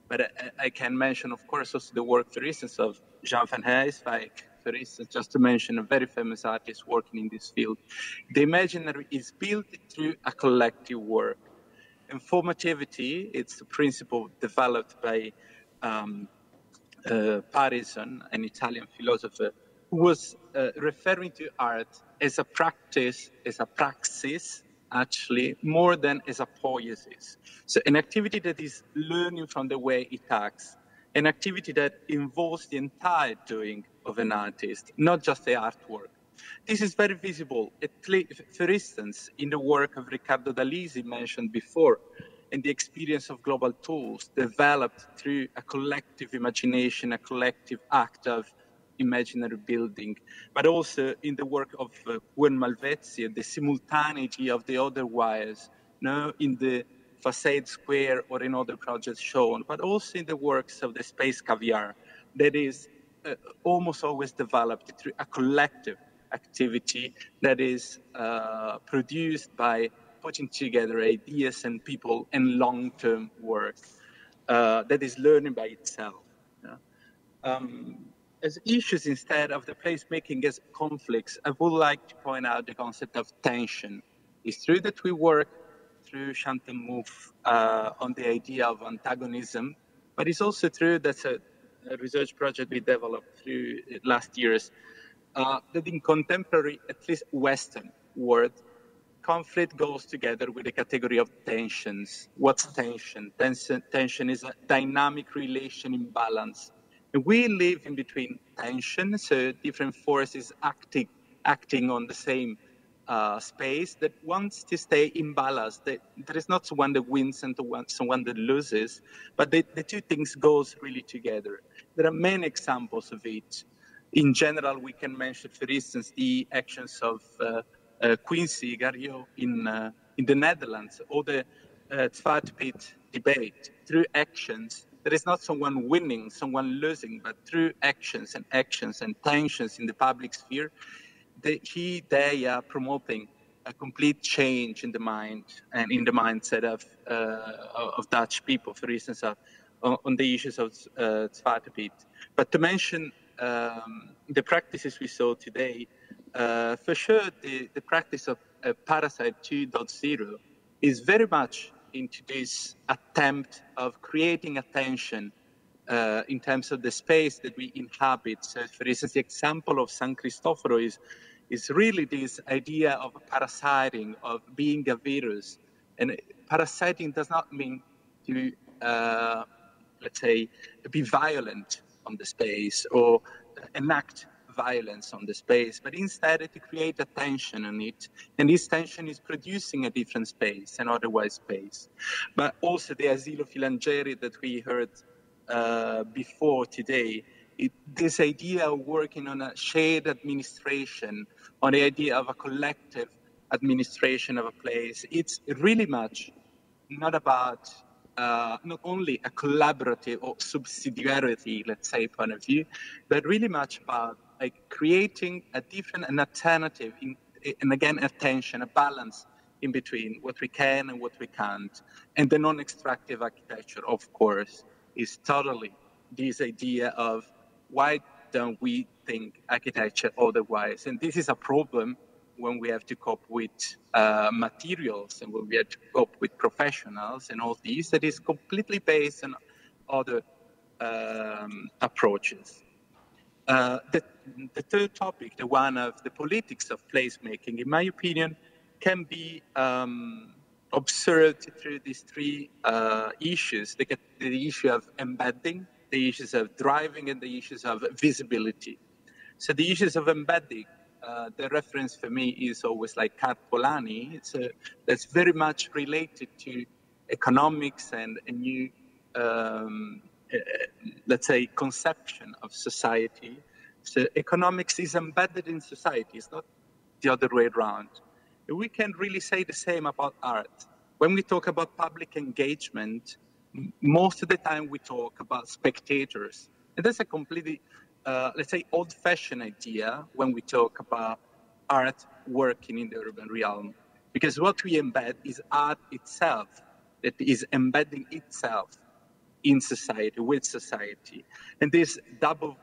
[SPEAKER 8] But I can mention, of course, also the work, for instance, of Jean van Heijswijk, for instance, just to mention a very famous artist working in this field. The imaginary is built through a collective work. And formativity, it's a principle developed by Parison, an Italian philosopher, who was referring to art as a practice, as a praxis, actually, more than as a poiesis. So an activity that is learning from the way it acts, an activity that involves the entire doing of an artist, not just the artwork. This is very visible, for instance, in the work of Ricardo Dalizi mentioned before, and the experience of global tools developed through a collective imagination, a collective act of imaginary building, but also in the work of Simona Malvetsi, the simultaneity of the other wires, in the facade square or in other projects shown, but also in the works of the Space Caviar, that is almost always developed through a collective activity that is produced by putting together ideas and people and long-term work that is learning by itself. As issues instead of the placemaking as conflicts, I would like to point out the concept of tension. It's true that we work through Chantal Mouffe on the idea of antagonism, but it's also true that's a research project we developed through last years, that in contemporary, at least Western word, conflict goes together with the category of tensions. What's tension? Tension is a dynamic relation imbalance. And we live in between tension, so different forces acting on the same space that wants to stay in balance. There is not someone that wins and someone that loses, but the two things goes really together. There are many examples of it. In general, we can mention, for instance, the actions of Quincy Garriot in the Netherlands, or the Zwarte Piet debate. Through actions, there is not someone winning, someone losing, but through actions and tensions in the public sphere, they are promoting a complete change in the mind and in the mindset of Dutch people, for instance, on the issues of Zwarte Piet. But to mention the practices we saw today, for sure, the practice of Parasite 2.0 is very much into this attempt of creating attention in terms of the space that we inhabit. So, for instance, the example of San Cristoforo is really this idea of parasiting, of being a virus. And parasiting does not mean to, let's say, be violent on the space or enact violence on the space, but instead to create a tension on it. And this tension is producing a different space, an otherwise space. But also the asilo filangeri that we heard before today, this idea of working on a shared administration, on the idea of a collective administration of a place, it's really much not about not only a collaborative or subsidiarity, let's say, point of view, but really much about like creating a different, an alternative, and again, a tension, a balance in between what we can and what we can't. And the non-extractive architecture, of course, is totally this idea of why don't we think architecture otherwise? And this is a problem when we have to cope with materials and when we have to cope with professionals and all these, that is completely based on other approaches. The third topic, the one of the politics of placemaking, in my opinion, can be observed through these three issues: the issue of embedding, the issues of driving, and the issues of visibility. So the issues of embedding, the reference for me is always like Carpolani. That's very much related to economics and a new, let's say, conception of society. So economics is embedded in society. It's not the other way around. We can really say the same about art. When we talk about public engagement, most of the time we talk about spectators. And that's a completely, let's say, old-fashioned idea when we talk about art working in the urban realm. Because what we embed is art itself, that is embedding itself in society, with society. And this double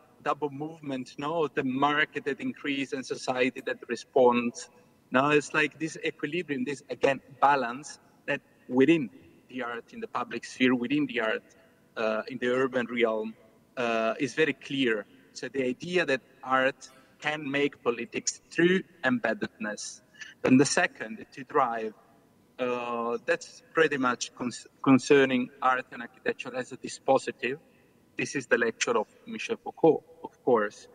[SPEAKER 8] movement, the market that increases and society that responds. Now it's like this equilibrium, this, again, balance that within the art in the public sphere, within the art in the urban realm is very clear. So the idea that art can make politics through embeddedness. And the second, to drive, that's pretty much concerning art and architecture as a dispositive. This is the lecture of Michel Foucault, of course.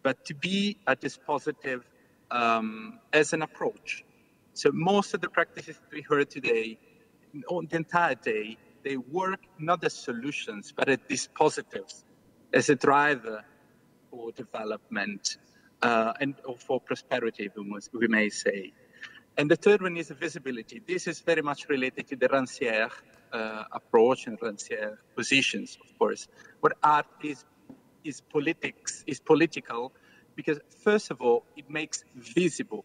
[SPEAKER 8] But to be a dispositive as an approach. So most of the practices we heard today, on the entire day, they work not as solutions, but as dispositives, as a driver for development and for prosperity, we may say. And the third one is visibility. This is very much related to the Rancière approach and Rancière positions, of course. What art is political, because first of all, it makes visible.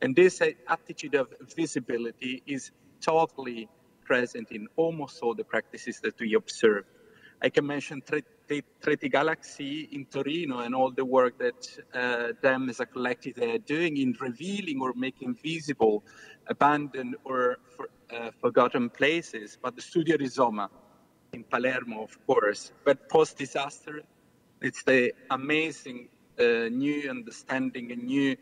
[SPEAKER 8] And this attitude of visibility is totally present in almost all the practices that we observe. I can mention Treti Galaxy in Torino and all the work that them as a collective they are doing in revealing or making visible abandoned or forgotten places. But the Studio Rizoma in Palermo, of course. But post-disaster, it's the amazing new understanding and new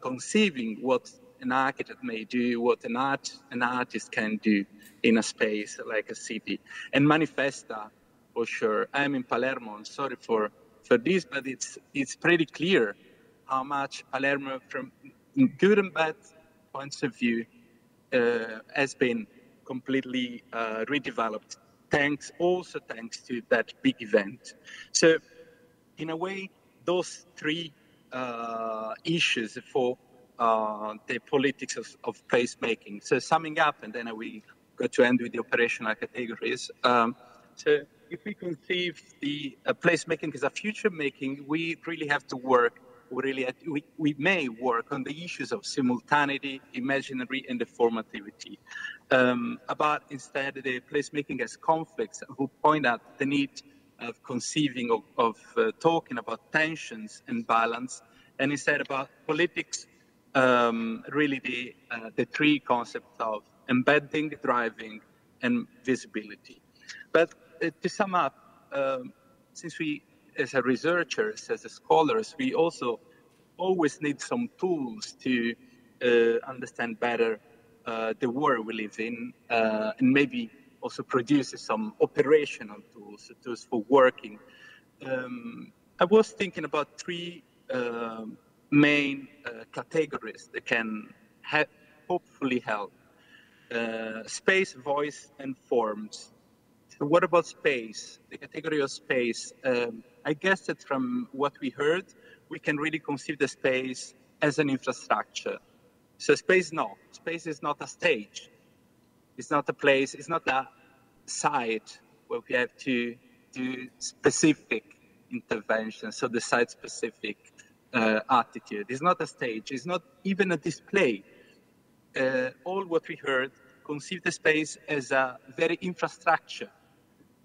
[SPEAKER 8] conceiving what an architect may do, what an artist can do in a space like a city. And Manifesto, for sure. I'm in Palermo, I'm sorry for this, but it's pretty clear how much Palermo, from good and bad points of view, has been completely redeveloped, thanks to that big event. So in a way, those three issues for the politics of placemaking. So summing up, and then we go to end with the operational categories. So if we conceive the placemaking as a future making, we really have to work. We may work on the issues of simultaneity, imaginary, and deformativity. About instead the placemaking as conflicts, who point out the need of conceiving of talking about tensions and balance, and instead about politics, really the three concepts of embedding, driving, and visibility. But to sum up, since we, as a researchers, as a scholars, we also always need some tools to understand better the world we live in, and maybe also produce some operational tools for working. I was thinking about three main categories that can hopefully help. Space, voice, and forms. So what about space? The category of space. I guess that from what we heard, we can really conceive the space as an infrastructure. So space is not a stage. It's not a place, it's not a site where we have to do specific interventions, so the site-specific attitude. It's not a stage, it's not even a display. All what we heard conceive the space as a very infrastructure,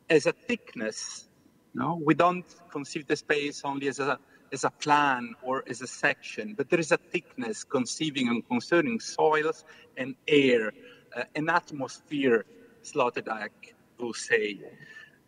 [SPEAKER 8] as a thickness. No, we don't conceive the space only as a plan or as a section, but there is a thickness conceiving and concerning soils and air, an atmosphere, Sloterdijk will say.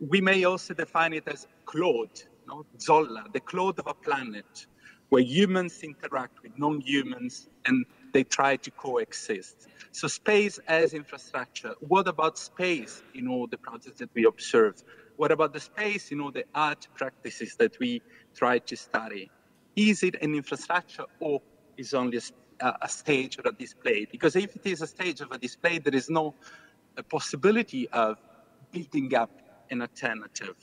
[SPEAKER 8] We may also define it as cloth, no? Zolla, the cloth of a planet, where humans interact with non-humans and they try to coexist. So space as infrastructure. What about space in all the projects that we observe? What about the space in all the art practices that we try to study? Is it an infrastructure or is only a stage or a display? Because if it is a stage of a display, there is no possibility of building up an alternative.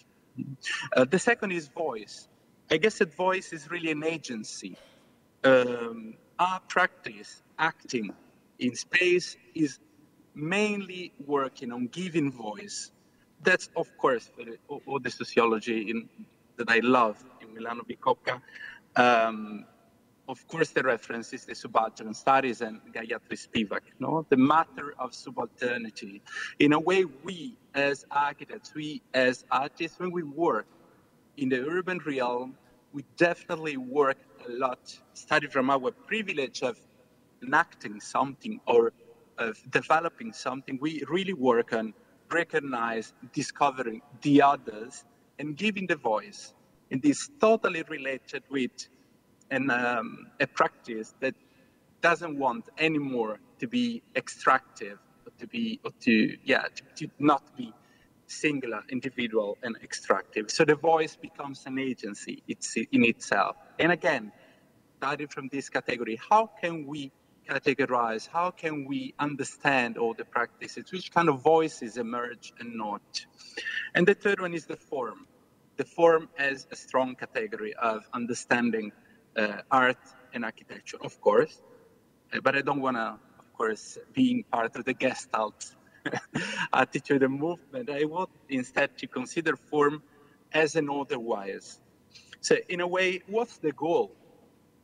[SPEAKER 8] The second is voice. I guess that voice is really an agency. Our practice, acting in space, is mainly working on giving voice. That's, of course, all the sociology that I love in Milano Bicocca. Of course, the reference is the subaltern studies and Gayatri Spivak, no? The matter of subalternity. In a way, we as architects, we as artists, when we work in the urban realm, we definitely work a lot, study from our privilege of enacting something or of developing something. We really work on recognize, discovering the others and giving the voice. And this totally related with a practice that doesn't want anymore to be extractive, to not be singular, individual, and extractive. So the voice becomes an agency in itself. And again, starting from this category, how can we categorize, how can we understand all the practices, which kind of voices emerge and not? And the third one is the form. The form as a strong category of understanding art and architecture, of course, but I don't want to, of course, being part of the Gestalt attitude and movement. I want instead to consider form as an otherwise. So in a way, what's the goal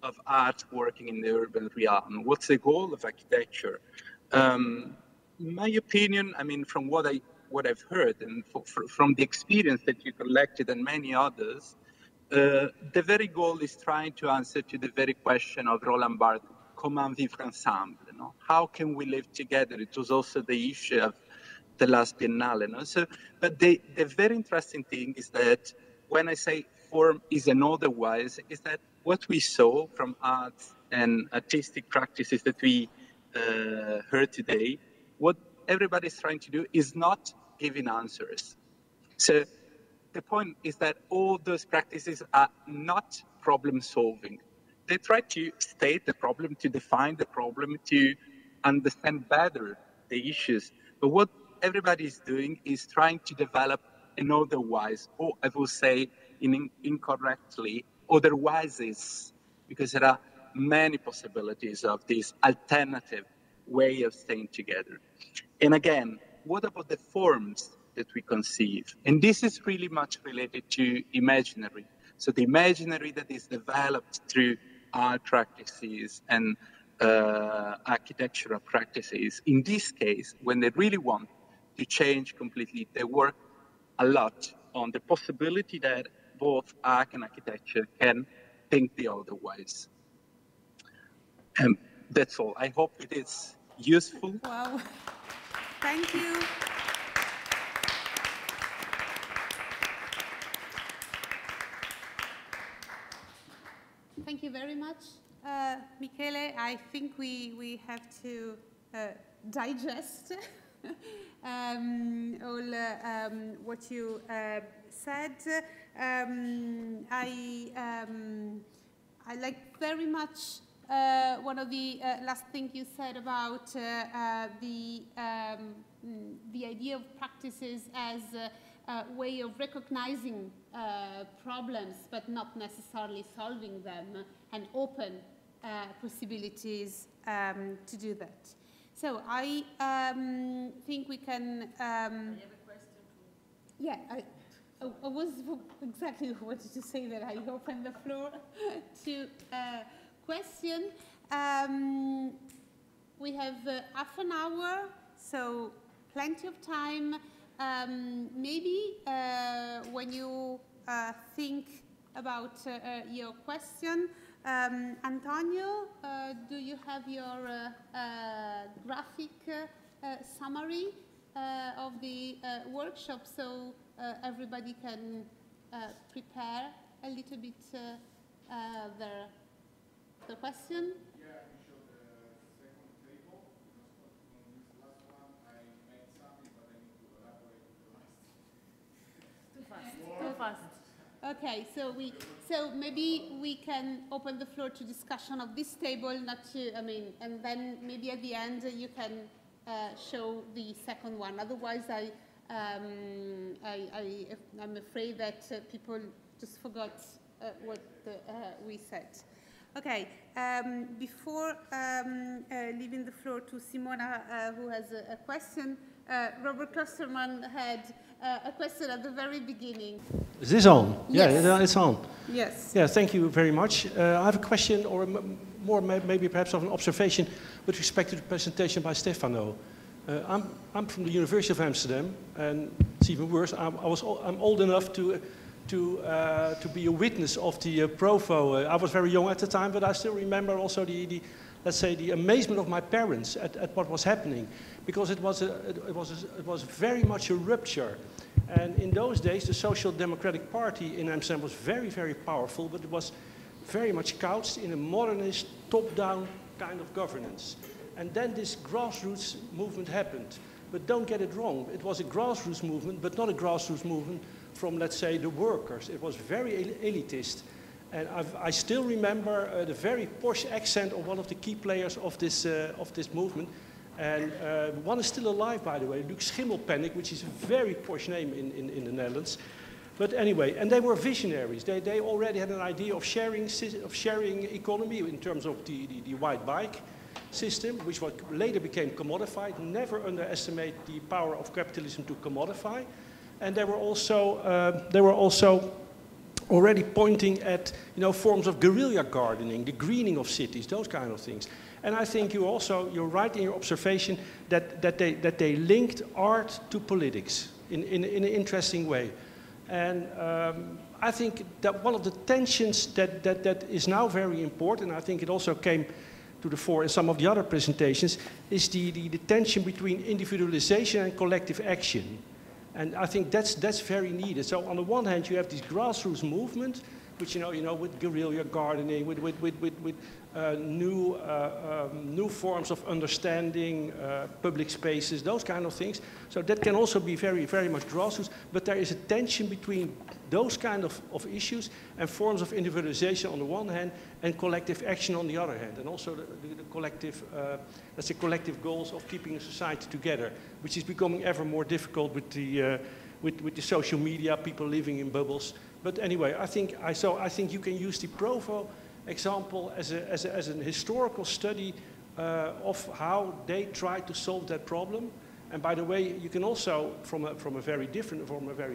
[SPEAKER 8] of art working in the urban realm? What's the goal of architecture? In my opinion, I mean, from what I've heard and from the experience that you collected and many others, the very goal is trying to answer to the very question of Roland Barthes, comment vivre ensemble? You know? How can we live together? It was also the issue of the last Biennale. No? So, but the very interesting thing is that when I say form is an otherwise, is that what we saw from art and artistic practices that we heard today, what everybody's trying to do is not giving answers. So the point is that all those practices are not problem solving. They try to state the problem, to define the problem, to understand better the issues. But what everybody is doing is trying to develop an otherwise, or I will say incorrectly, otherwises, because there are many possibilities of this alternative way of staying together. And again, what about the forms that we conceive? And this is really much related to imaginary. So the imaginary that is developed through art practices and architectural practices, in this case, when they really want to change completely, they work a lot on the possibility that both art and architecture can think the otherwise. And that's all. I hope it is useful.
[SPEAKER 1] Wow. Thank you. Thank you very much, Michele. I think we have to digest all what you said. I like very much one of the last things you said about the idea of practices as a way of recognizing problems, but not necessarily solving them, and open possibilities to do that. So I think we can. I have a question too. Yeah, I was exactly wanted to say that I open the floor to question. We have half an hour, so plenty of time. Maybe when you think about your question, Antonio, do you have your graphic summary of the workshop so everybody can prepare a little bit the question?
[SPEAKER 9] Yeah, we showed the second table, because on this last one I made something, but I need to elaborate the rest.
[SPEAKER 7] Too fast.
[SPEAKER 1] Okay, so maybe we can open the floor to discussion of this table, not to, and then maybe at the end you can show the second one. Otherwise, I'm afraid that people just forgot what we said. Okay, before leaving the floor to Simona, who has a question, Robert Klosterman had a question at the very beginning.
[SPEAKER 10] Is this on?
[SPEAKER 1] Yes.
[SPEAKER 10] Yeah, it's on.
[SPEAKER 1] Yes.
[SPEAKER 10] Yeah, thank you very much. I have a question, or more maybe perhaps of an observation with respect to the presentation by Stefano. I'm from the University of Amsterdam, and it's even worse. I'm old enough to be a witness of the Provo. I was very young at the time, but I still remember also let's say the amazement of my parents at what was happening, because it was very much a rupture. And in those days, the Social Democratic Party in Amsterdam was very, very powerful, but it was very much couched in a modernist, top-down kind of governance. And then this grassroots movement happened. But don't get it wrong, it was a grassroots movement, but not a grassroots movement from, let's say, the workers. It was very elitist. And I still remember the very posh accent of one of the key players of this movement. And one is still alive, by the way, Luc Schimmelpenninck, which is a very posh name in the Netherlands. But anyway, and they were visionaries. They already had an idea of sharing economy in terms of the white bike system, which later became commodified. Never underestimate the power of capitalism to commodify. And they were also already pointing at forms of guerrilla gardening, the greening of cities, those kind of things. And I think you're right in your observation that they linked art to politics in an interesting way. And I think that one of the tensions that is now very important, I think it also came to the fore in some of the other presentations, is the tension between individualization and collective action. And I think that's very needed. So on the one hand, you have this grassroots movement, which with guerrilla gardening, with new forms of understanding public spaces, those kind of things. So that can also be very, very much grassroots, but there is a tension between those kind of issues and forms of individualization on the one hand and collective action on the other hand, and also the collective, let's say, collective goals of keeping a society together, which is becoming ever more difficult with the social media, people living in bubbles. But anyway, I think you can use the Provo example as an historical study of how they try to solve that problem. And by the way, you can also, from a very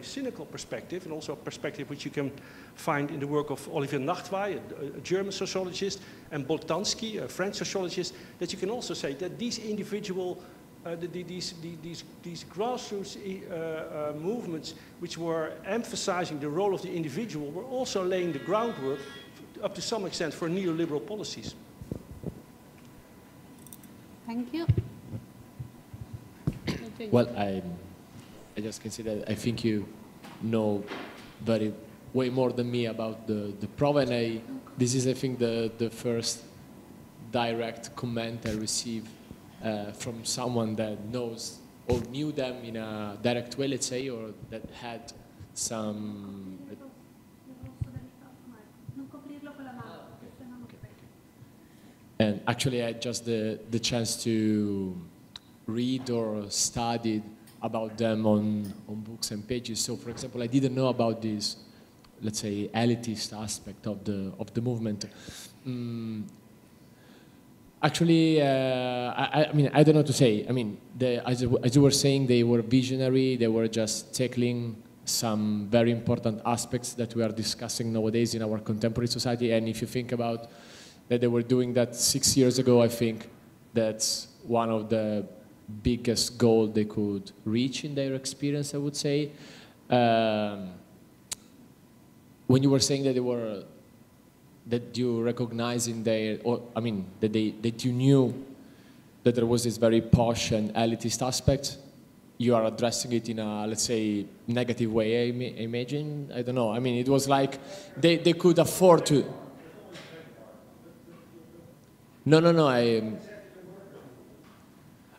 [SPEAKER 10] cynical perspective, and also a perspective which you can find in the work of Olivier Nachtwey, a German sociologist, and Boltanski, a French sociologist, that you can also say that these individual, these grassroots movements, which were emphasizing the role of the individual, were also laying the groundwork, up to some extent, for neoliberal policies.
[SPEAKER 1] Thank you.
[SPEAKER 3] Well, I just can say that I think you know way more than me about the Prov, and this is, I think, the first direct comment I received from someone that knows or knew them in a direct way, let's say, or that had some. And actually, I had just the chance to read or studied about them on books and pages. So, for example, I didn't know about this, let's say, elitist aspect of the movement. Actually, I mean, I don't know what to say. I mean, as you were saying, they were visionary. They were just tackling some very important aspects that we are discussing nowadays in our contemporary society. And if you think about that they were doing that 6 years ago, I think that's one of the biggest goal they could reach in their experience, I would say. When you were saying that that you recognize in their, or I mean, that you knew that there was this very posh and elitist aspect, you are addressing it in a, let's say, negative way, I imagine. I don't know. I mean, it was like they could afford to. No.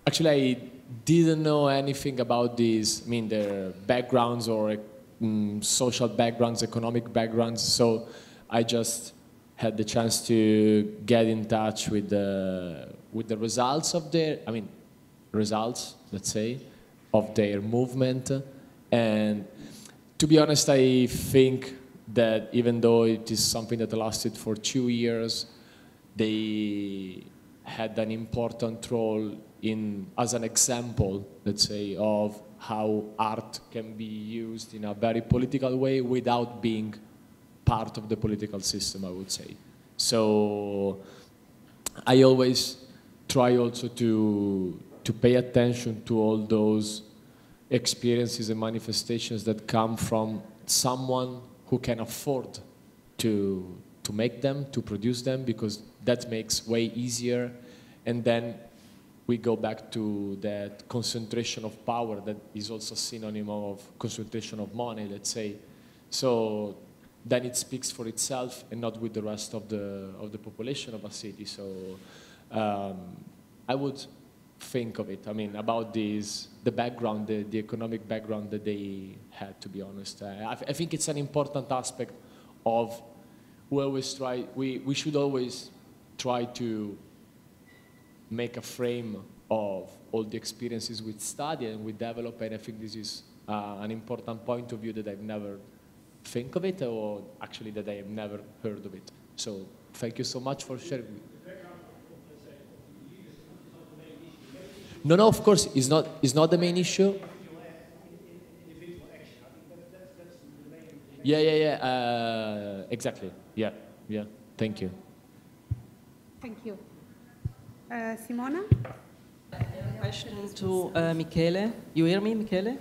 [SPEAKER 3] Actually, I didn't know anything about these, I mean, their backgrounds or social backgrounds, economic backgrounds. So I just had the chance to get in touch with the results of their, I mean, results, let's say, of their movement. And to be honest, I think that even though it is something that lasted for 2 years, they had an important role as an example, let's say, of how art can be used in a very political way without being part of the political system, I would say. So I always try also to pay attention to all those experiences and manifestations that come from someone who can afford to make them, to produce them, because that makes way easier. And then we go back to that concentration of power that is also a synonym of concentration of money, let's say. So then it speaks for itself and not with the rest of the population of a city. So I would think of it, I mean, about the background, the economic background that they had, to be honest. I think it's an important aspect of, we should always try to make a frame of all the experiences we study and we develop, and I think this is an important point of view that I've never think of it, or actually that I have never heard of it. So thank you so much for sharing. No, of course, it's not the main issue. Yeah, exactly. Yeah, thank you.
[SPEAKER 1] Thank you. Simona?
[SPEAKER 6] Question to Michele. You hear me, Michele?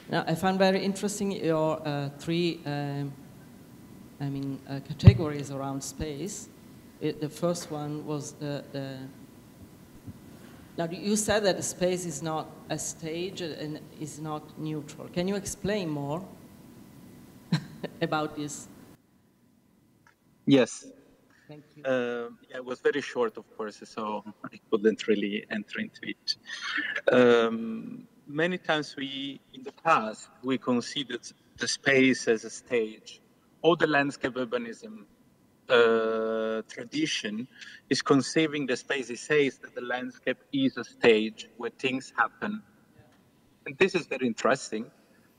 [SPEAKER 6] Now, I found very interesting your three categories around space. The first one was now you said that the space is not a stage and is not neutral. Can you explain more about this?
[SPEAKER 8] Yes.
[SPEAKER 6] Thank you.
[SPEAKER 8] Yeah, it was very short, of course, so I couldn't really enter into it. Many times in the past, we considered the space as a stage. All the landscape urbanism tradition is conceiving the space. It says that the landscape is a stage where things happen. And this is very interesting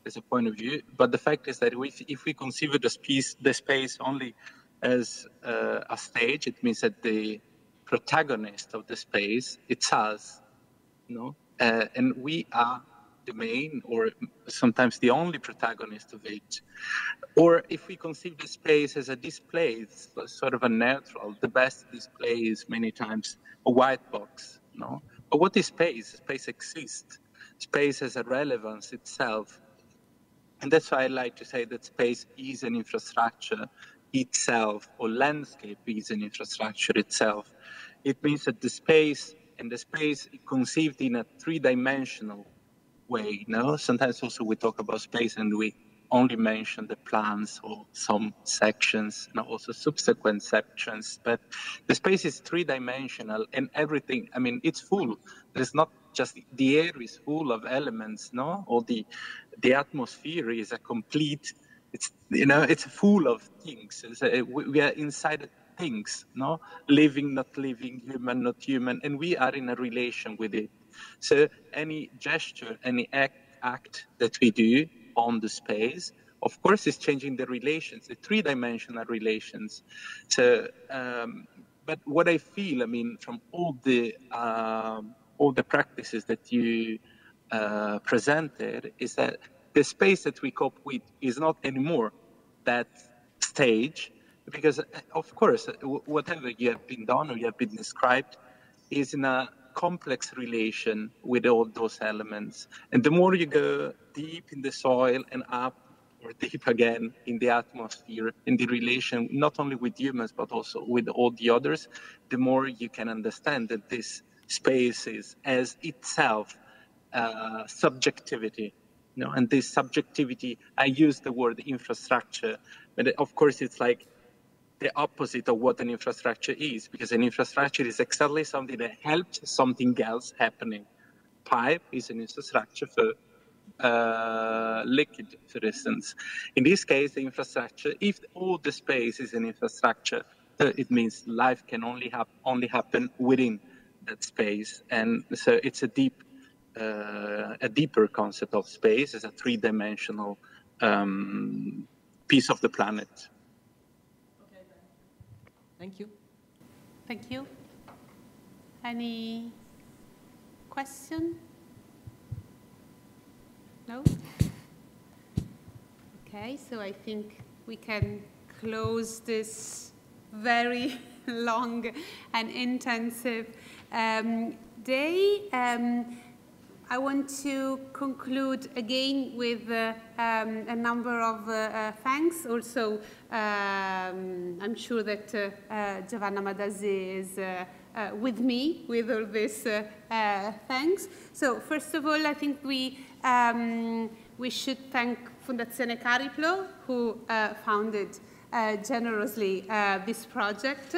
[SPEAKER 8] as a point of view, but the fact is that if we consider the space only as a stage, it means that the protagonist of the space, it's us, and we are the main or sometimes the only protagonist of it. Or if we conceive the space as a display, it's sort of a neutral, the best display is many times a white box, But what is space? Space exists. Space has a relevance itself. And that's why I like to say that space is an infrastructure itself, or landscape is an infrastructure itself. It means that the space is conceived in a three-dimensional way. Sometimes also we talk about space and we only mention the plans or some sections, and also subsequent sections. But the space is three-dimensional, and everything, it's full. There's not just the air is full of elements, or the atmosphere is a complete. It's full of things. We are inside things, living, not living, human, not human, and we are in a relation with it. So any gesture, any act that we do on the space, of course, is changing the relations, the three-dimensional relations. So, but what I feel, from all the practices that you presented, is that the space that we cope with is not anymore that stage, because of course, whatever you have been done or you have been described is in a complex relation with all those elements. And the more you go deep in the soil and up or deep again in the atmosphere, in the relation, not only with humans, but also with all the others, the more you can understand that this space is as itself subjectivity. And this subjectivity, I use the word infrastructure, but of course it's like the opposite of what an infrastructure is, because an infrastructure is exactly something that helps something else happening. Pipe is an infrastructure for liquid, for instance. In this case, the infrastructure, if all the space is an infrastructure, it means life can only happen within that space. And so it's a deeper concept of space as a three-dimensional piece of the planet.
[SPEAKER 6] Thank you.
[SPEAKER 1] Thank you. Any question? No? Okay, so I think we can close this very long and intensive day. I want to conclude again with a number of thanks. Also, I'm sure that Giovanna Madazzi is with me with all this thanks. So first of all, I think we should thank Fondazione Cariplo, who funded generously this project,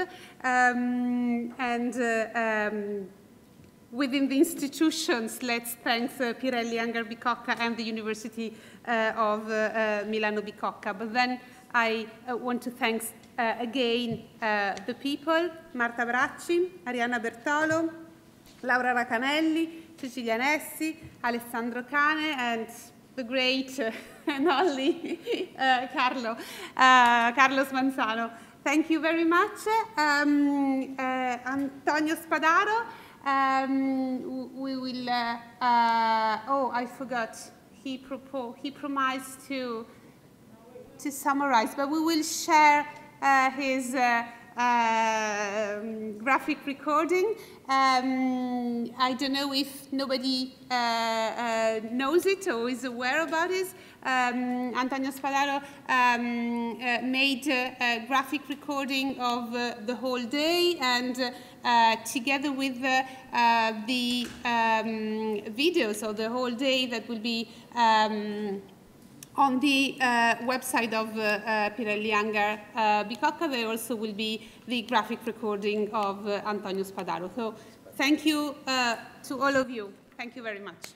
[SPEAKER 1] within the institutions, let's thank Pirelli HangarBicocca and the University of Milano Bicocca. But then I want to thank again the people, Marta Bracci, Arianna Bertolo, Laura Racanelli, Cecilia Nessi, Alessandro Cane, and the great and only Carlos Manzano. Thank you very much. Antonio Spadaro. We will. Oh, I forgot. He promised to summarize, but we will share his graphic recording. I don't know if nobody knows it or is aware about it. Antonio Spadaro made a graphic recording of the whole day, and together with the videos of the whole day that will be On the website of Pirelli HangarBicocca, there also will be the graphic recording of Antonio Spadaro. So thank you to all of you. Thank you very much.